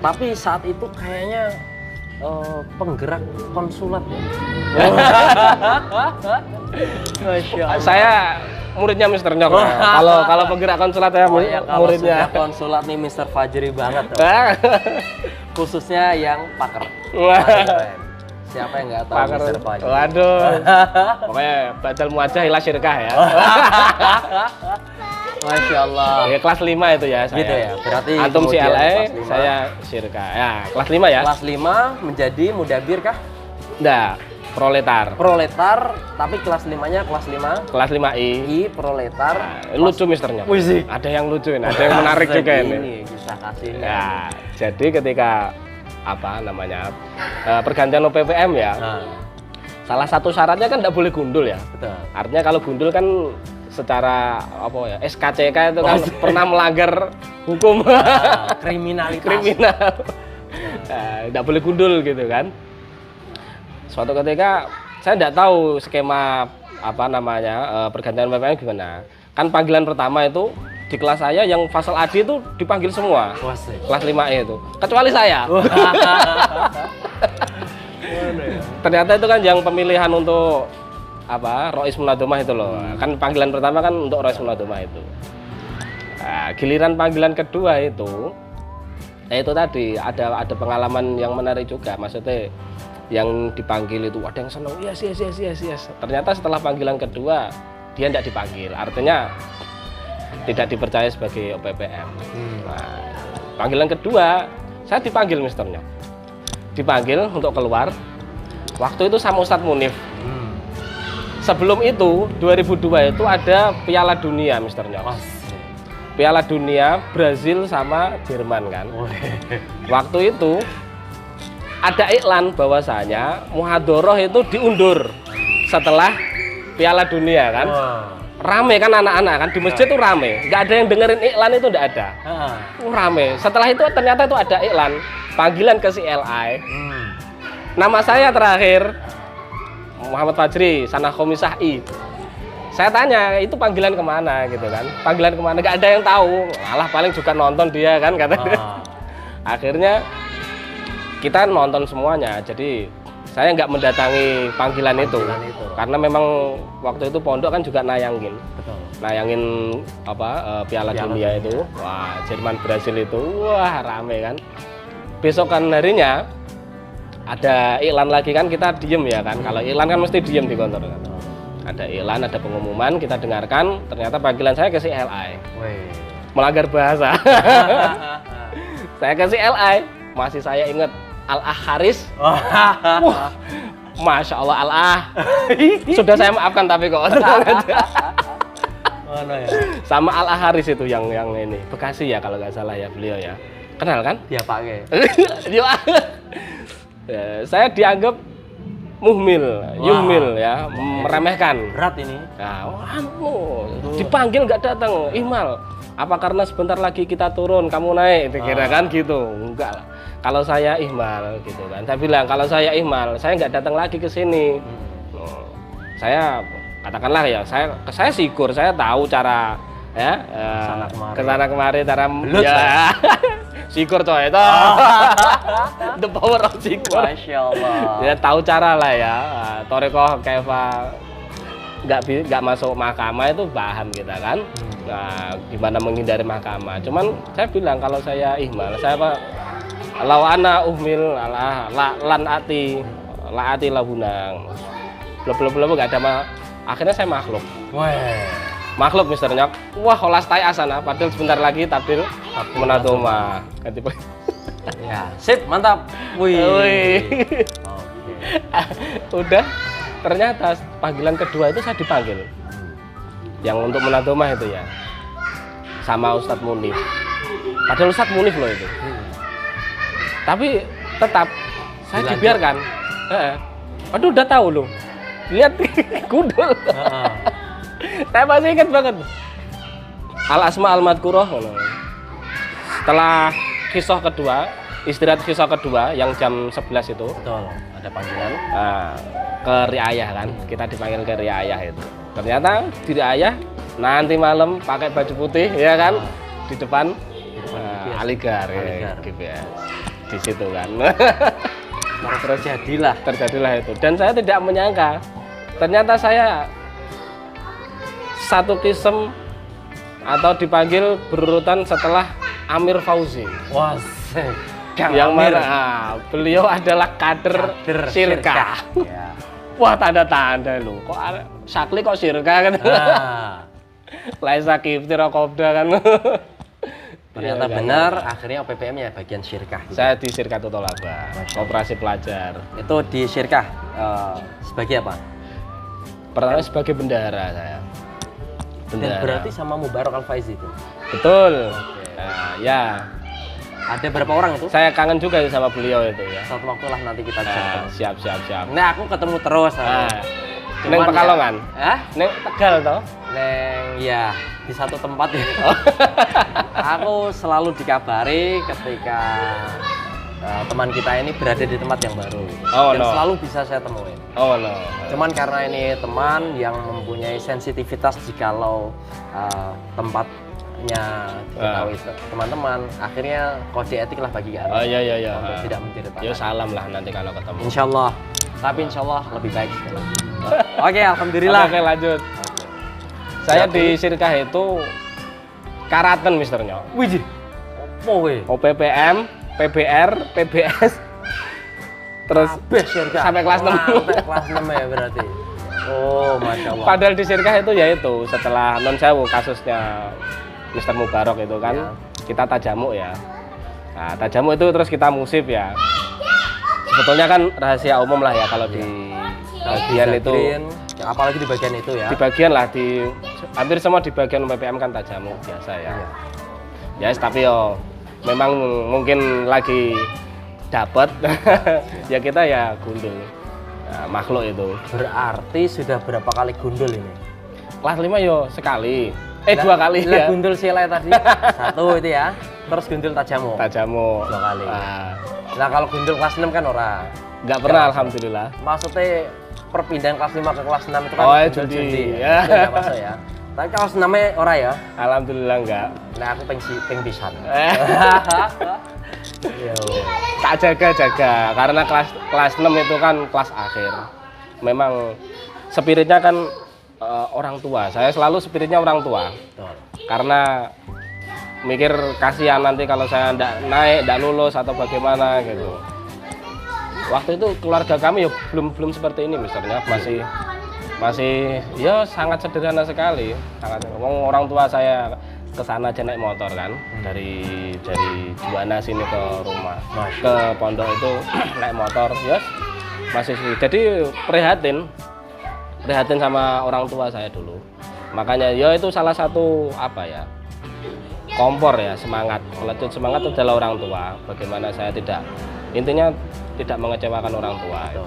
Tapi saat itu kayaknya penggerak konsulat ya. Masya Allah. Saya muridnya Mr. Nyok. Kalau penggerak konsulat ya muridnya. Konsulat nih Mr. Fajri banget. Khususnya yang pakar. Siapa yang nggak tahu pakar, Mr. Fajri? Waduh. Pokoknya badal muajah ila syirkah ya. Masya Allah. Ya, kelas 5 itu ya saya. Gitu ya. Berarti antum CLA, saya syirkah. Ya, kelas 5 ya. Kelas 5 menjadi mudabir kah? Enggak, proletar. Proletar, tapi kelas 5-nya kelas 5. Kelas 5I. Proletar. Lucu misternya. Ada yang lucu ini, ada yang menarik juga ini. Bisa kasih. Ya, jadi ketika pergantian OPPM ya. Salah satu syaratnya kan enggak boleh gundul ya. Betul. Artinya kalau gundul kan secara SKCK itu kan pernah melanggar hukum kriminalitas. Kriminal. Enggak boleh gundul gitu kan. Suatu ketika saya enggak tahu skema pergantian OPPM gimana. Kan panggilan pertama itu di kelas saya yang Fasal Adi itu dipanggil semua. Kelas 5E itu. Kecuali saya. Ternyata itu kan yang pemilihan untuk Rois Munadomah itu loh. Kan panggilan pertama kan untuk Rois Munadomah itu. Nah, giliran panggilan kedua itu tadi ada pengalaman yang menarik juga. Maksudnya yang dipanggil itu ada yang senang, yes. Ternyata setelah panggilan kedua dia tidak dipanggil. Artinya tidak dipercaya sebagai OPPM. Nah, panggilan kedua saya dipanggil misternya. Dipanggil untuk keluar. Waktu itu sama Ustadz Munif. Sebelum itu 2002 itu ada Piala Dunia misternya. Piala Dunia Brazil sama Jerman kan. Waktu itu ada iklan bahwasanya muhadharah itu diundur setelah Piala Dunia kan. Rame kan anak-anak kan di masjid tuh rame, nggak ada yang dengerin iklan itu, nggak ada. Rame. Setelah itu ternyata itu ada iklan panggilan ke CLI. Nama saya terakhir Muhammad Fajri Sanah Khomisah I. Saya tanya itu panggilan kemana gitu kan? Panggilan kemana? Nggak ada yang tahu. Malah paling juga nonton dia kan katanya. Akhirnya kita nonton semuanya. Jadi saya nggak mendatangi panggilan itu karena memang waktu itu pondok kan juga nayangin. Nayangin Piala Dunia itu. Wah, Jerman Brazil itu wah rame kan. Besokan harinya ada iklan lagi kan, kita diem ya kan. Kalau iklan kan mesti diem di kantor kan. Ada iklan, ada pengumuman, kita dengarkan, ternyata panggilan saya ke CLI. Melanggar bahasa. Saya ke CLI, masih saya ingat Al-Ah Haris. Wah, Masya Allah Al-Ah. Sudah saya maafkan tapi kok. Sama Al-Ah Haris itu yang ini Bekasi ya kalau nggak salah ya beliau ya. Kenal kan? Dia pakai. Saya dianggap muhmil, yumil ya, meremehkan. Berat ini. Nah, dipanggil nggak datang, ihmal. Apa karena sebentar lagi kita turun, kamu naik? Dikira kan gitu. Enggak lah. Kalau saya ihmal gitu kan. Saya bilang kalau saya ihmal, saya nggak datang lagi ke sini. Saya katakanlah ya, saya sikur, saya tahu cara ya kesana kemari cara ya. Sikur coy itu. The power of sikur. Masya Allah. Ya tahu cara lah ya. Torekoh Keva nggak masuk mahkamah itu paham kita kan. Nah, gimana menghindari mahkamah. Cuman saya bilang kalau saya ihmal, saya lawana uhmil lan ati lahunang. Belum nggak ada Akhirnya saya makhluk. Weh. Makhluk Mister Nyok. Wah, olas tai asana. Padahal sebentar lagi takdir menatoma. Ganti Ya, sip, mantap. Wih. Wih. Oke. Udah, ternyata panggilan kedua itu saya dipanggil. Yang untuk menatoma itu ya. Sama Ustadz Munif. Padahal Ustadz Munif loh itu. Tapi tetap saya Dilanjut. dibiarkan. Aduh, udah tahu loh. Lihat gundul. Saya masih ingat banget. Al Asma Al Madkurah. Setelah kisah kedua, istirahat kisah kedua yang jam 11 itu, Betul, ada panggilan. ke riayah kan. Kita dipanggil ke riayah itu. Ternyata di riayah nanti malam pakai baju putih ya kan di depan Aligar, ya, Aligar. GPS di situ kan. Terjadilah itu, dan saya tidak menyangka ternyata saya satu kisem atau dipanggil berurutan setelah Amir Fauzi. Wah, Yang mana beliau adalah kader Sirka. Ya. Wah, tanda-tanda lu kok Sakli kok Sirka kan. Laisa Kifti Rokobda kan. Ternyata Ya, benar, akhirnya OPPM-nya bagian syirkah. Gitu. Saya di Sirka Tolaba, Koperasi Pelajar. Itu di syirkah sebagai apa? Pertama sebagai bendahara saya. Dan berarti sama Mubarak Al-Faizi itu. Betul. Nah, ya. Ada berapa orang itu? Saya kangen juga sama beliau itu ya. Satu waktu lah nanti kita bisa ketemu. Siap. Nah, aku ketemu terus. Neng Pekalongan. Ya, Neng Tegal toh? Neng, ya di satu tempat ya. Aku selalu dikabari ketika teman kita ini berada di tempat yang baru. Oh, Dan no. selalu bisa saya temuin. Oh no. Cuman karena ini teman yang mempunyai sensitivitas jikalau tempatnya diketahui teman-teman, akhirnya kode etik lah bagi kami. Oh iya. Untuk tidak menceritakan. Ya salam lah nanti kalau ketemu. Insya Allah. Tapi insya Allah lebih baik. Oke, alhamdulillah. Oke, lanjut. Saya di Sirkah itu karaten Mister Nyok. Wih, OPPM, PBR, PBS, terus sampai kelas 6. Sampai kelas 6 ya berarti. Oh, Masya Allah. Padahal di Sirkah itu ya itu setelah non sewu kasusnya Mister Mubarok itu kan Ya. kita tajamu ya. Nah, tajamu itu terus kita musib ya. Sebetulnya kan rahasia umum lah ya kalau di bagian itu. Apalagi di bagian itu ya. Di bagian lah hampir semua di bagian PPM kan tajamu biasa ya. Iya. Ya, tapi yo memang mungkin lagi dapat ya kita ya gundul. Nah, makhluk itu. Berarti sudah berapa kali gundul ini? Kelas 5 yo sekali. 2 kali ya. Gundul sile tadi. 1 itu ya. Terus gundul tajamu. Tajamu 2 kali. Nah, Nah, kalau gundul kelas 6 kan ora. nggak pernah alhamdulillah. Maksudnya perpindahan kelas 5 ke kelas 6 itu kan Oh, gundul judi. judi. Ya. Itu nggak masuk ya. Tapi kelas 6 ora ya. Alhamdulillah enggak. Nah, aku peng pisan. Yo. Tak jaga karena kelas 6 itu kan kelas akhir. Memang spiritnya kan orang tua. Saya selalu spiritnya orang tua. Betul. Karena mikir kasihan nanti kalau saya nggak lulus atau bagaimana gitu. Waktu itu keluarga kami ya belum seperti ini misalnya, masih ya sangat sederhana sekali. Sangat orang tua saya ke sana aja naik motor kan, dari Juwana sini ke rumah, ke pondok itu naik motor, ya masih jadi prihatin sama orang tua saya dulu. Makanya ya itu salah satu apa ya, kompor ya, semangat. Pelecut semangat itu adalah orang tua. Bagaimana saya intinya tidak mengecewakan orang tua itu.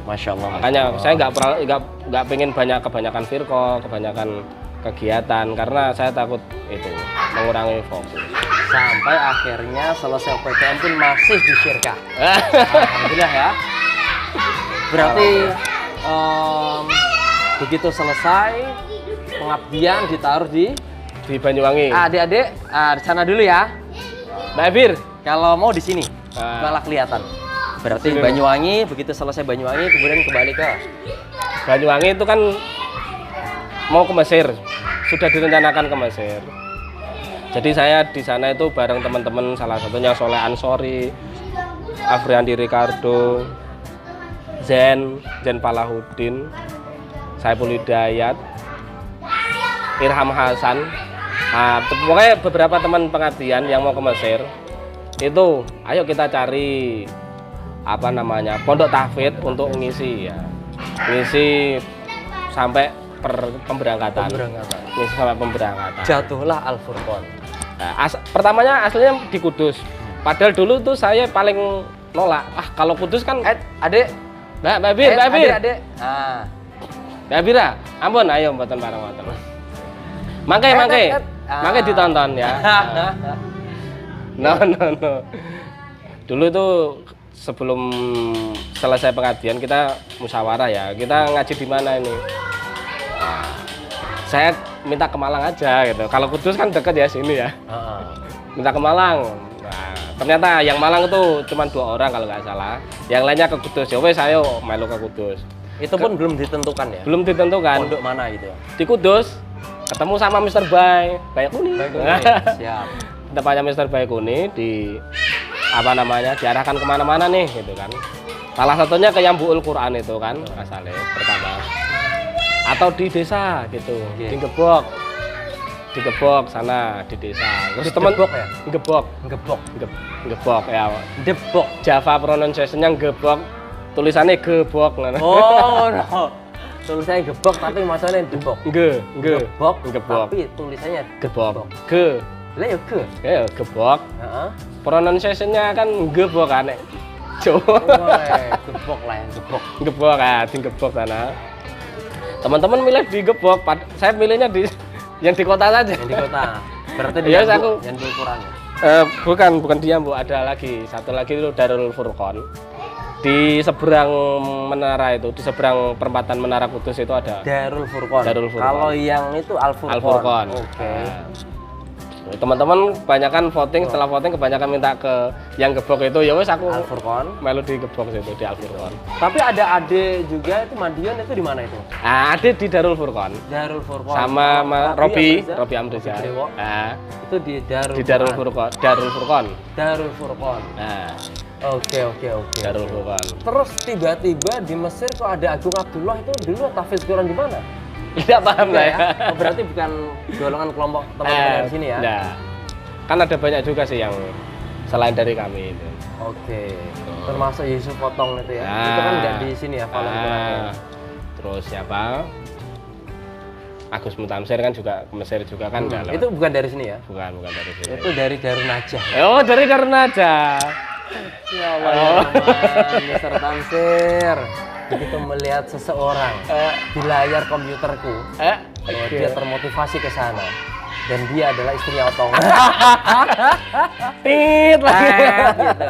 Masya Allah. Makanya saya nggak pengen kebanyakan firqah, kebanyakan kegiatan karena saya takut itu mengurangi fokus. Sampai akhirnya selesai PTM pun masih di syirkah. Alhamdulillah ya. Berarti begitu selesai pengabdian ditaruh di Banyuwangi. Adik-adik di sana dulu ya. Mbak Bir, Kalau mau di sini malah kelihatan. Berarti Sini. Banyuwangi, begitu selesai Banyuwangi kemudian kembali ke Banyuwangi itu kan mau ke Mesir, sudah direncanakan ke Mesir. Jadi saya di sana itu bareng teman-teman, salah satunya Soleh Ansori, Afriandi Ricardo, Zen Palahuddin, Saiful Hidayat, Irham Hasan. Nah, pokoknya beberapa teman pengabdian yang mau ke Mesir itu, ayo kita cari pondok tahfidz untuk ngisi ya, ngisi sampai pemberangkatan. Ngisi sampai pemberangkatan. Jatuhlah Al-Furqan. Nah, pertamanya aslinya di Kudus. Padahal dulu tuh saya paling nolak. Kalau Kudus kan Adek. Mbak Bir. Adek. Mbak Bira, ampun ayo mboten bareng-bareng. Mangke ditonton ya. No. Dulu tuh sebelum selesai pengabdian kita musyawarah ya. Kita ngaji di mana ini? Nah, saya minta ke Malang aja gitu. Kalau Kudus kan deket ya sini ya. Minta ke Malang. Nah, ternyata yang Malang itu cuma 2 orang kalau nggak salah. Yang lainnya ke Kudus. Ya wes ayo melu ke Kudus. Itu pun belum ditentukan ya? Belum ditentukan. Pondok mana itu? Di Kudus ketemu sama Mr. Baikuni. Siap. Tempatnya Mr. Baikuni diarahkan kemana-mana nih gitu kan. Salah satunya ke Yambu'ul Quran itu kan asalnya pertama. Atau di desa gitu, di Gebok sana di desa. Terus teman Gebok ya? Gebok ya. Debok. Java pronunciation-nya Gebok, tulisannya Gebok. Oh no. Tulisannya gebok tapi macamnya debok. Gebok. Tapi tulisannya Gebok. Lah ya ge. Ya Gebok. Heeh. Pronunciation-nya kan Gebok aneh. Jawa. Gebok lah yang gebok. Gebok ya, di Gebok sana. Teman-teman milih di Gebok, saya milihnya yang di kota saja. Yang di kota. Berarti di yang di ukuran. Bukan dia, Bu. Ada lagi, satu lagi itu Darul Furqan. Di seberang menara itu, di seberang perempatan Menara Kudus itu ada Darul Furqan. Kalau yang itu Al-Furqan. Oke. Teman-teman kebanyakan voting, setelah voting kebanyakan minta ke yang Gebok itu, ya wes aku Al-Furqan. melu di Gebok situ, di Al-Furqan. Tapi ada Ade juga itu Madiun itu di mana itu? Ade di Darul Furqan. Darul Furqan. Sama Robi Amriza. Nah, itu di Darul Furqan. Darul Furqan. Nah, Oke. Darul Furqan. Terus tiba-tiba di Mesir kok ada Agung Abdullah itu dulu tahfidz Quran di mana? Tidak paham lah ya. Oh, berarti bukan golongan kelompok teman-teman di sini ya? Nah, kan ada banyak juga sih yang selain dari kami itu. Oke. Termasuk Yusuf Potong itu ya? Itu kan nggak di sini ya? Terus siapa? Agus Mutamsir kan juga ke Mesir juga kan? Itu bukan dari sini ya? Bukan dari sini. Itu dari Darun Najah. Oh, dari Darun Najah. Ya Allah, Mr. Tamsir. Begitu melihat seseorang di layar komputerku, bahwa dia termotivasi ke sana dan dia adalah istrinya Otong. Tit lagi. Gitu.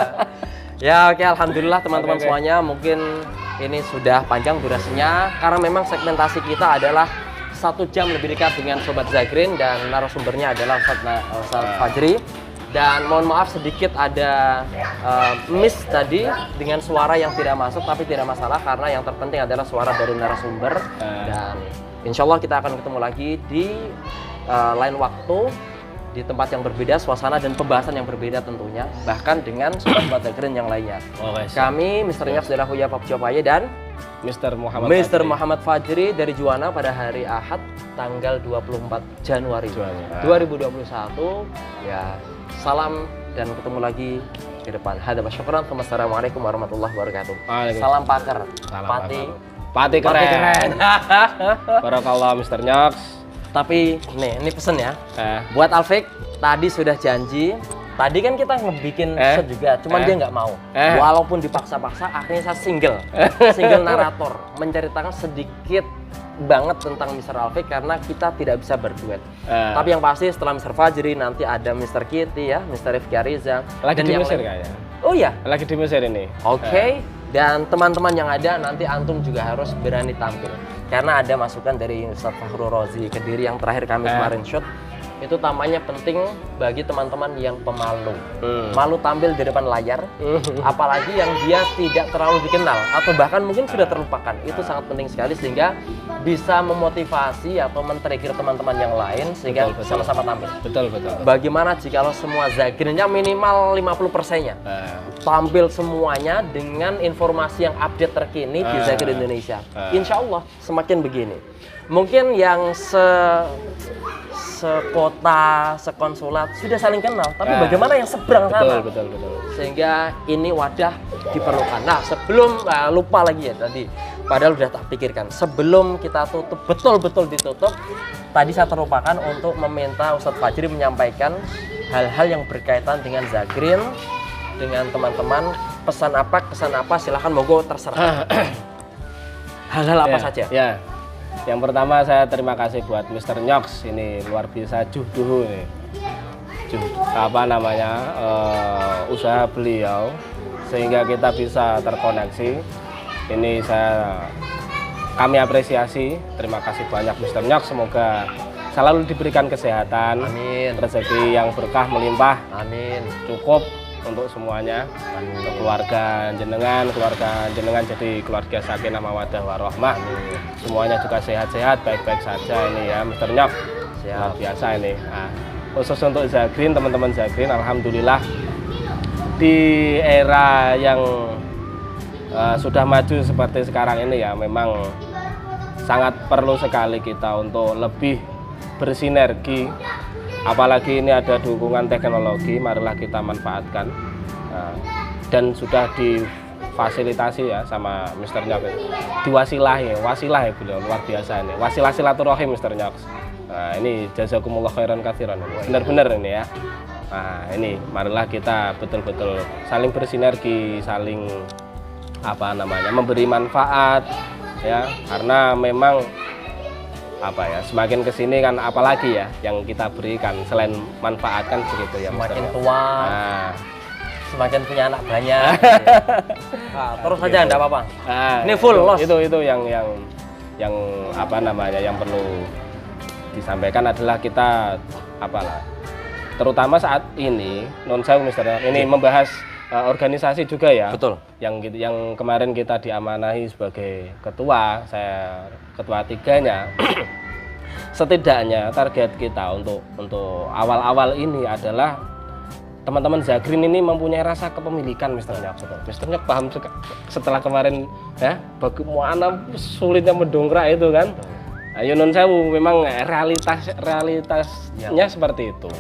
Ya oke, alhamdulillah teman-teman semuanya, mungkin ini sudah panjang durasinya karena memang segmentasi kita adalah 1 jam lebih dekat dengan Sobat Zagrin dan narasumbernya adalah Ustadz Fajri. Dan mohon maaf sedikit ada miss tadi dengan suara yang tidak masuk, tapi tidak masalah karena yang terpenting adalah suara dari narasumber. Dan insya Allah kita akan ketemu lagi di lain waktu, di tempat yang berbeda, suasana dan pembahasan yang berbeda tentunya, bahkan dengan Sobat Zagrin yang lainnya. Kami Mr. Nyoks dari Huya Pak Jopaye dan Mr. Muhammad Fajri dari Juwana pada hari Ahad tanggal 24 Januari 2021. Ya, salam dan ketemu lagi ke depan. Hadza syukran. Wassalamualaikum warahmatullahi wabarakatuh. Salam pakar. Pati keren. Barakallah Mr. Nyoks. Tapi ini pesen ya. Buat Alfik, tadi sudah janji. Tadi kan kita ngebikin set juga, cuman dia nggak mau. Walaupun dipaksa-paksa, akhirnya saya single narator, menceritakan sedikit banget tentang Mr. Alfik karena kita tidak bisa berduet. Tapi yang pasti setelah Mr. Fajri nanti ada Mr. Kitty ya, Mr. Rifki Ariza. Lagi di Mesir kayaknya. Oh iya? Lagi di Mesir ini. Oke. Dan teman-teman yang ada nanti antum juga harus berani tampil. Karena ada masukan dari Ustadz Fahru Rozi Kediri yang terakhir kami kemarin shoot. itu tampaknya penting bagi teman-teman yang pemalu. Malu tampil di depan layar, apalagi yang dia tidak terlalu dikenal atau bahkan mungkin sudah terlupakan. Itu sangat penting sekali sehingga bisa memotivasi atau men-trigger teman-teman yang lain sehingga sama-sama tampil. Betul. Bagaimana jikalau semua Zagrinnya minimal 50%-nya tampil semuanya dengan informasi yang update terkini di Zagrin Indonesia. Insya Allah semakin begini. Mungkin yang sekota, sekonsulat sudah saling kenal, tapi bagaimana yang seberang sana? Betul. Sehingga ini wadah diperlukan. Nah, sebelum lupa lagi ya tadi, padahal udah tak pikirkan. Sebelum kita tutup, betul-betul ditutup, tadi saya terlupakan untuk meminta Ustadz Fajri menyampaikan hal-hal yang berkaitan dengan Zagrin, dengan teman-teman, pesan apa, kesan apa, silahkan monggo terserah. Hal-hal apa saja? Ya. Yang pertama saya terima kasih buat Mr. Nyox, ini luar biasa juhduhu ini. Usaha beliau sehingga kita bisa terkoneksi. Ini kami apresiasi. Terima kasih banyak Mr. Nyox, semoga selalu diberikan kesehatan, amin, rezeki yang berkah melimpah, amin, cukup untuk semuanya, untuk keluarga jenengan jadi keluarga sakinah mawaddah warahmah. Semuanya juga sehat-sehat, baik-baik saja ini ya, Mr. Nyok. Luar biasa ini. Nah, khusus untuk Zagrin, teman-teman Zagrin, alhamdulillah di era yang sudah maju seperti sekarang ini ya, memang sangat perlu sekali kita untuk lebih bersinergi. Apalagi ini ada dukungan teknologi, marilah kita manfaatkan. Dan sudah difasilitasi ya sama Mr. Nyox, wasilah ya beliau, luar biasa ini. Wasilah silaturahim Mr. Nyox. Nah, ini jazakumullah khairan katsiran. Benar-benar ini ya. Nah, ini marilah kita betul-betul saling bersinergi, saling memberi manfaat ya, karena memang semakin kesini kan apalagi ya yang kita berikan selain manfaat kan begitu ya. Semakin tua, semakin punya anak banyak. Terus saja enggak apa-apa. Ini full loss. Itu yang yang perlu disampaikan adalah kita terutama saat ini non sewu Mr. ini membahas organisasi juga ya. Betul. Yang kemarin kita diamanahi sebagai ketua, saya ketua 3-nya. Setidaknya target kita untuk awal-awal ini adalah teman-teman Zagrin ini mempunyai rasa kepemilikan Mr. Nyox. Mr. Nyox paham setelah kemarin ya bagaimana sulitnya mendongkrak itu kan. Ayo non sewu memang realitasnya seperti itu.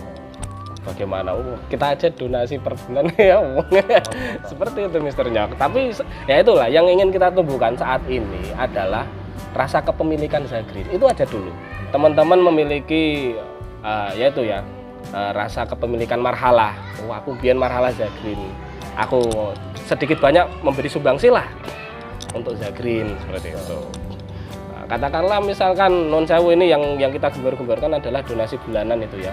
Bagaimana kita aja donasi per bulan ya seperti itu Mr. Nyox. Tapi ya itulah yang ingin kita tumbuhkan saat ini adalah rasa kepemilikan Zagrin. Itu aja dulu. Teman-teman memiliki rasa kepemilikan marhalah. Aku biar marhalah Zagrin. Aku sedikit banyak memberi sumbangsi lah untuk Zagrin seperti itu. Nah, katakanlah misalkan non sewu ini yang kita gembar-gembarkan adalah donasi bulanan itu ya.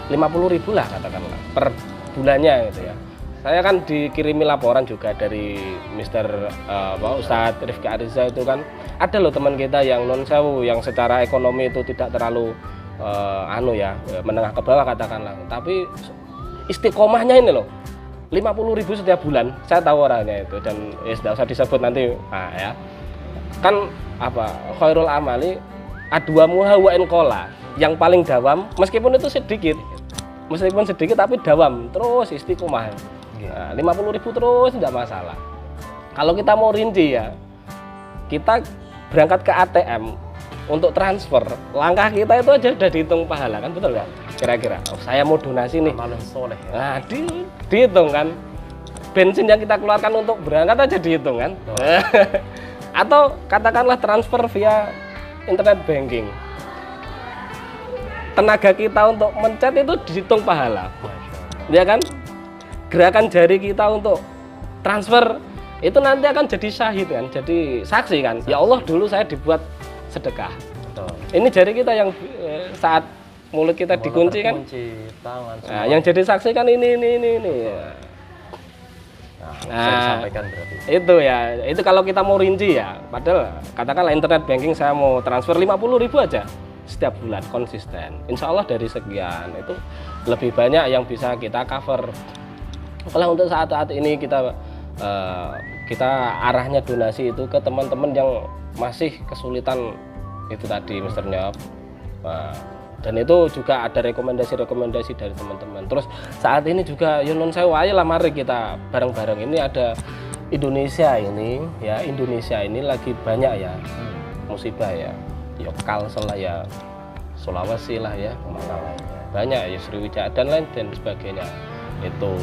50.000 lah katakanlah per bulannya gitu ya. Saya kan dikirimi laporan juga dari Ustadz Rifki Ariza itu kan ada loh teman kita yang non sewu yang secara ekonomi itu tidak terlalu menengah ke bawah katakanlah, tapi istiqomahnya ini loh 50.000 setiap bulan. Saya tahu orangnya itu dan tidak usah disebut nanti ya kan khairul amali adwamuha wa inqala, yang paling dawam meskipun itu sedikit tapi dawam terus istiqomah. 50.000 terus tidak masalah. Kalau kita mau rinci ya, kita berangkat ke ATM untuk transfer, langkah kita itu aja sudah dihitung pahala kan, betul nggak? Kira-kira saya mau donasi nih, soleh ya. Nah dihitung kan, bensin yang kita keluarkan untuk berangkat aja dihitung kan. Atau katakanlah transfer via internet banking, tenaga kita untuk mencet itu dihitung pahala, ya kan? Gerakan jari kita untuk transfer itu nanti akan jadi syahid kan, jadi saksi kan. Ya Allah dulu saya dibuat sedekah. Ini jari kita yang saat mulut kita dikunci kan, tangan, yang jadi saksi kan ini. Sampaikan berarti. Itu ya, itu kalau kita mau rinci ya. Padahal katakanlah internet banking saya mau transfer 50.000 aja. setiap bulan konsisten. Insya Allah dari sekian itu lebih banyak yang bisa kita cover. Kalau untuk saat-saat ini kita arahnya donasi itu ke teman-teman yang masih kesulitan itu tadi Mr. Nyop. Dan itu juga ada rekomendasi-rekomendasi dari teman-teman. Terus saat ini juga Yunun Sewu, ayolah mari kita bareng-bareng. Ini ada Indonesia ini lagi banyak ya musibah ya. Ya Kalsel lah ya, Sulawesi lah ya, banyak ya Sriwijaya dan lain dan sebagainya. Itu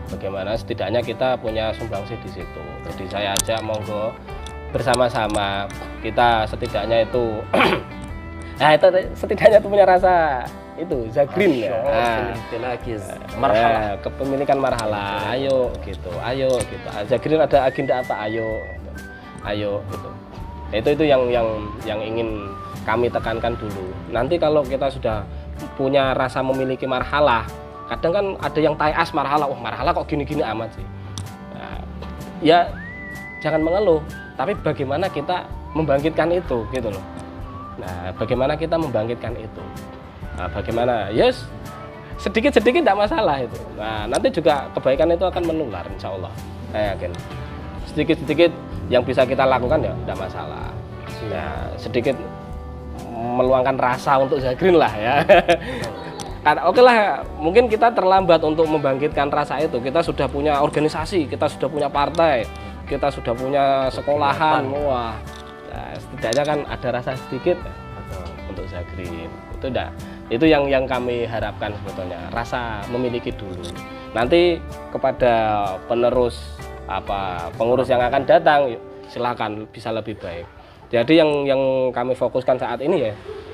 bagaimana setidaknya kita punya sumbangsi di situ. Jadi saya ajak monggo bersama-sama kita setidaknya itu nah itu setidaknya itu punya rasa itu Zagrin ya. Marhalah kepemilikan marhalah. Ayo gitu. Zagrin ada agenda apa? Ayo gitu. Itu yang ingin kami tekankan dulu. Nanti kalau kita sudah punya rasa memiliki marhalah, kadang kan ada yang tayas marhalah, marhalah kok gini-gini amat sih. Nah, ya jangan mengeluh, tapi bagaimana kita membangkitkan itu gitu loh. Nah, bagaimana kita membangkitkan itu? Nah, bagaimana? Yes, sedikit-sedikit tidak masalah itu. Nah, nanti juga kebaikan itu akan menular, insya Allah. Saya yakin. Sedikit-sedikit yang bisa kita lakukan ya tidak masalah. Nah, sedikit meluangkan rasa untuk Zagrin lah ya. Oke lah, mungkin kita terlambat untuk membangkitkan rasa itu. Kita sudah punya organisasi, kita sudah punya partai, kita sudah punya sekolahan. Wah, nah, setidaknya kan ada rasa sedikit untuk Zagrin. Itu yang kami harapkan sebetulnya, rasa memiliki dulu. Nanti kepada pengurus yang akan datang, silakan bisa lebih baik. Jadi yang kami fokuskan saat ini ya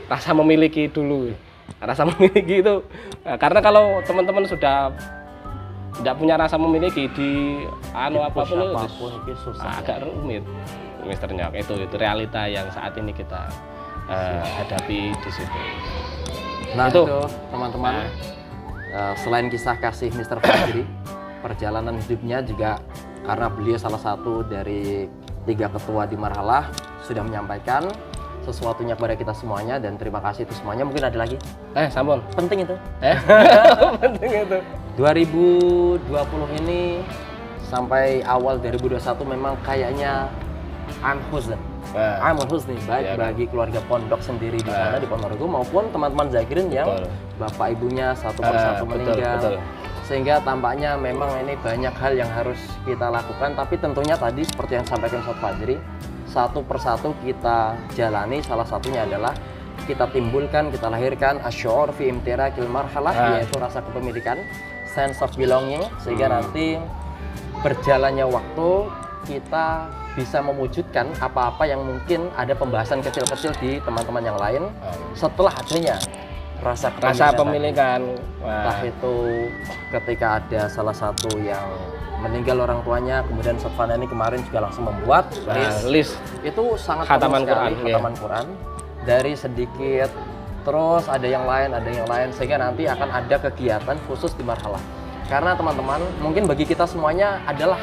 rasa memiliki dulu. Rasa memiliki itu karena kalau teman-teman sudah tidak punya rasa memiliki di apapun itu susah, agak rumit. Mr. Nyok, itu realita yang saat ini kita hadapi di situ. Nah itu teman-teman, selain kisah kasih Mr. Fajri, perjalanan hidupnya juga karena beliau salah satu dari 3 ketua di Marhalah sudah menyampaikan sesuatunya kepada kita semuanya, dan terima kasih itu semuanya. Mungkin ada lagi? Sampun. Penting itu. Penting itu. 2020 ini sampai awal 2021 memang kayaknya I'm Husni baik bagi keluarga pondok sendiri di sana di Ponorogo maupun teman-teman Zagrin yang bapak ibunya satu persatu meninggal. Betul. Sehingga tampaknya memang ini banyak hal yang harus kita lakukan, tapi tentunya tadi seperti yang disampaikan Ustaz Fajri, satu persatu kita jalani. Salah satunya adalah kita timbulkan, kita lahirkan asy'ur fi imtirakil marhalah, yaitu rasa kepemilikan, sense of belonging, sehingga nanti berjalannya waktu kita bisa mewujudkan apa-apa yang mungkin ada pembahasan kecil-kecil di teman-teman yang lain setelah adanya rasa kepemilikan. Entah itu ketika ada salah satu yang meninggal orang tuanya, kemudian Sofana ini kemarin juga langsung membuat list. Itu sangat khataman Quran dari sedikit, terus ada yang lain, sehingga nanti akan ada kegiatan khusus di Marhalah. Karena teman-teman, mungkin bagi kita semuanya adalah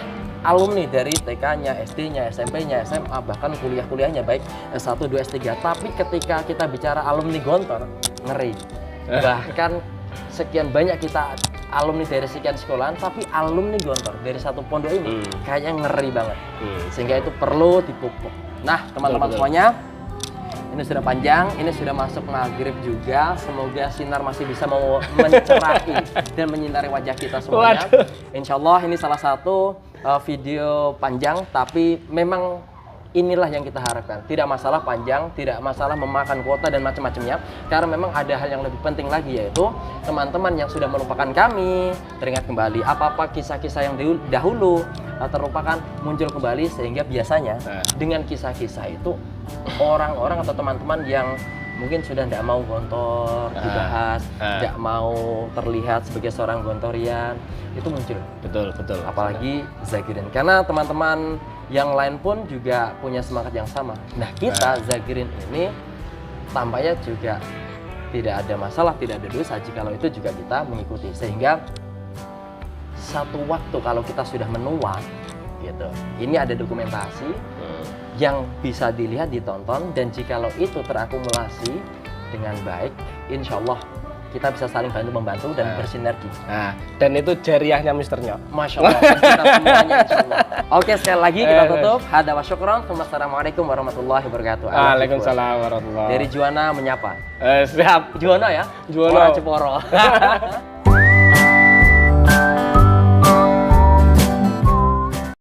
alumni dari TK-nya, SD-nya, SMP-nya, SMA, bahkan kuliah-kuliahnya baik S1, 2, S3. Tapi ketika kita bicara alumni Gontor, ngeri. Bahkan sekian banyak kita alumni dari sekian sekolahan, tapi alumni Gontor dari satu pondok ini kayaknya ngeri banget. Sehingga itu perlu dipupuk. Nah, teman-teman semuanya, ini sudah panjang, ini sudah masuk maghrib juga. Semoga sinar masih bisa mencerahi dan menyinari wajah kita semuanya. Insya Allah ini salah satu video panjang, tapi memang inilah yang kita harapkan. Tidak masalah panjang, tidak masalah memakan kuota dan macam-macamnya, karena memang ada hal yang lebih penting lagi, yaitu teman-teman yang sudah melupakan kami teringat kembali, apa-apa kisah-kisah yang dahulu terlupakan muncul kembali, sehingga biasanya dengan kisah-kisah itu orang-orang atau teman-teman yang mungkin sudah tidak mau gontor dibahas, tidak mau terlihat sebagai seorang gontorian, itu muncul. Betul. Apalagi Zagrin, karena teman-teman yang lain pun juga punya semangat yang sama. Nah, kita Zagrin ini tampaknya juga tidak ada masalah, tidak ada dosa jikalau itu juga kita mengikuti. Sehingga satu waktu kalau kita sudah menua gitu, ini ada dokumentasi yang bisa dilihat, ditonton, dan jikalau itu terakumulasi dengan baik, insya Allah kita bisa saling bantu-membantu dan bersinergi. Nah, dan itu jariahnya Mister Nyok. Masya Allah, kita semuanya insya Allah. Oke, sekali lagi kita tutup. Hada wa syukron. Assalamualaikum warahmatullahi wabarakatuh. Waalaikumsalam warahmatullahi. Dari Juwana menyapa. Siap. Juwana ya? Juwana. Orang Jeporo.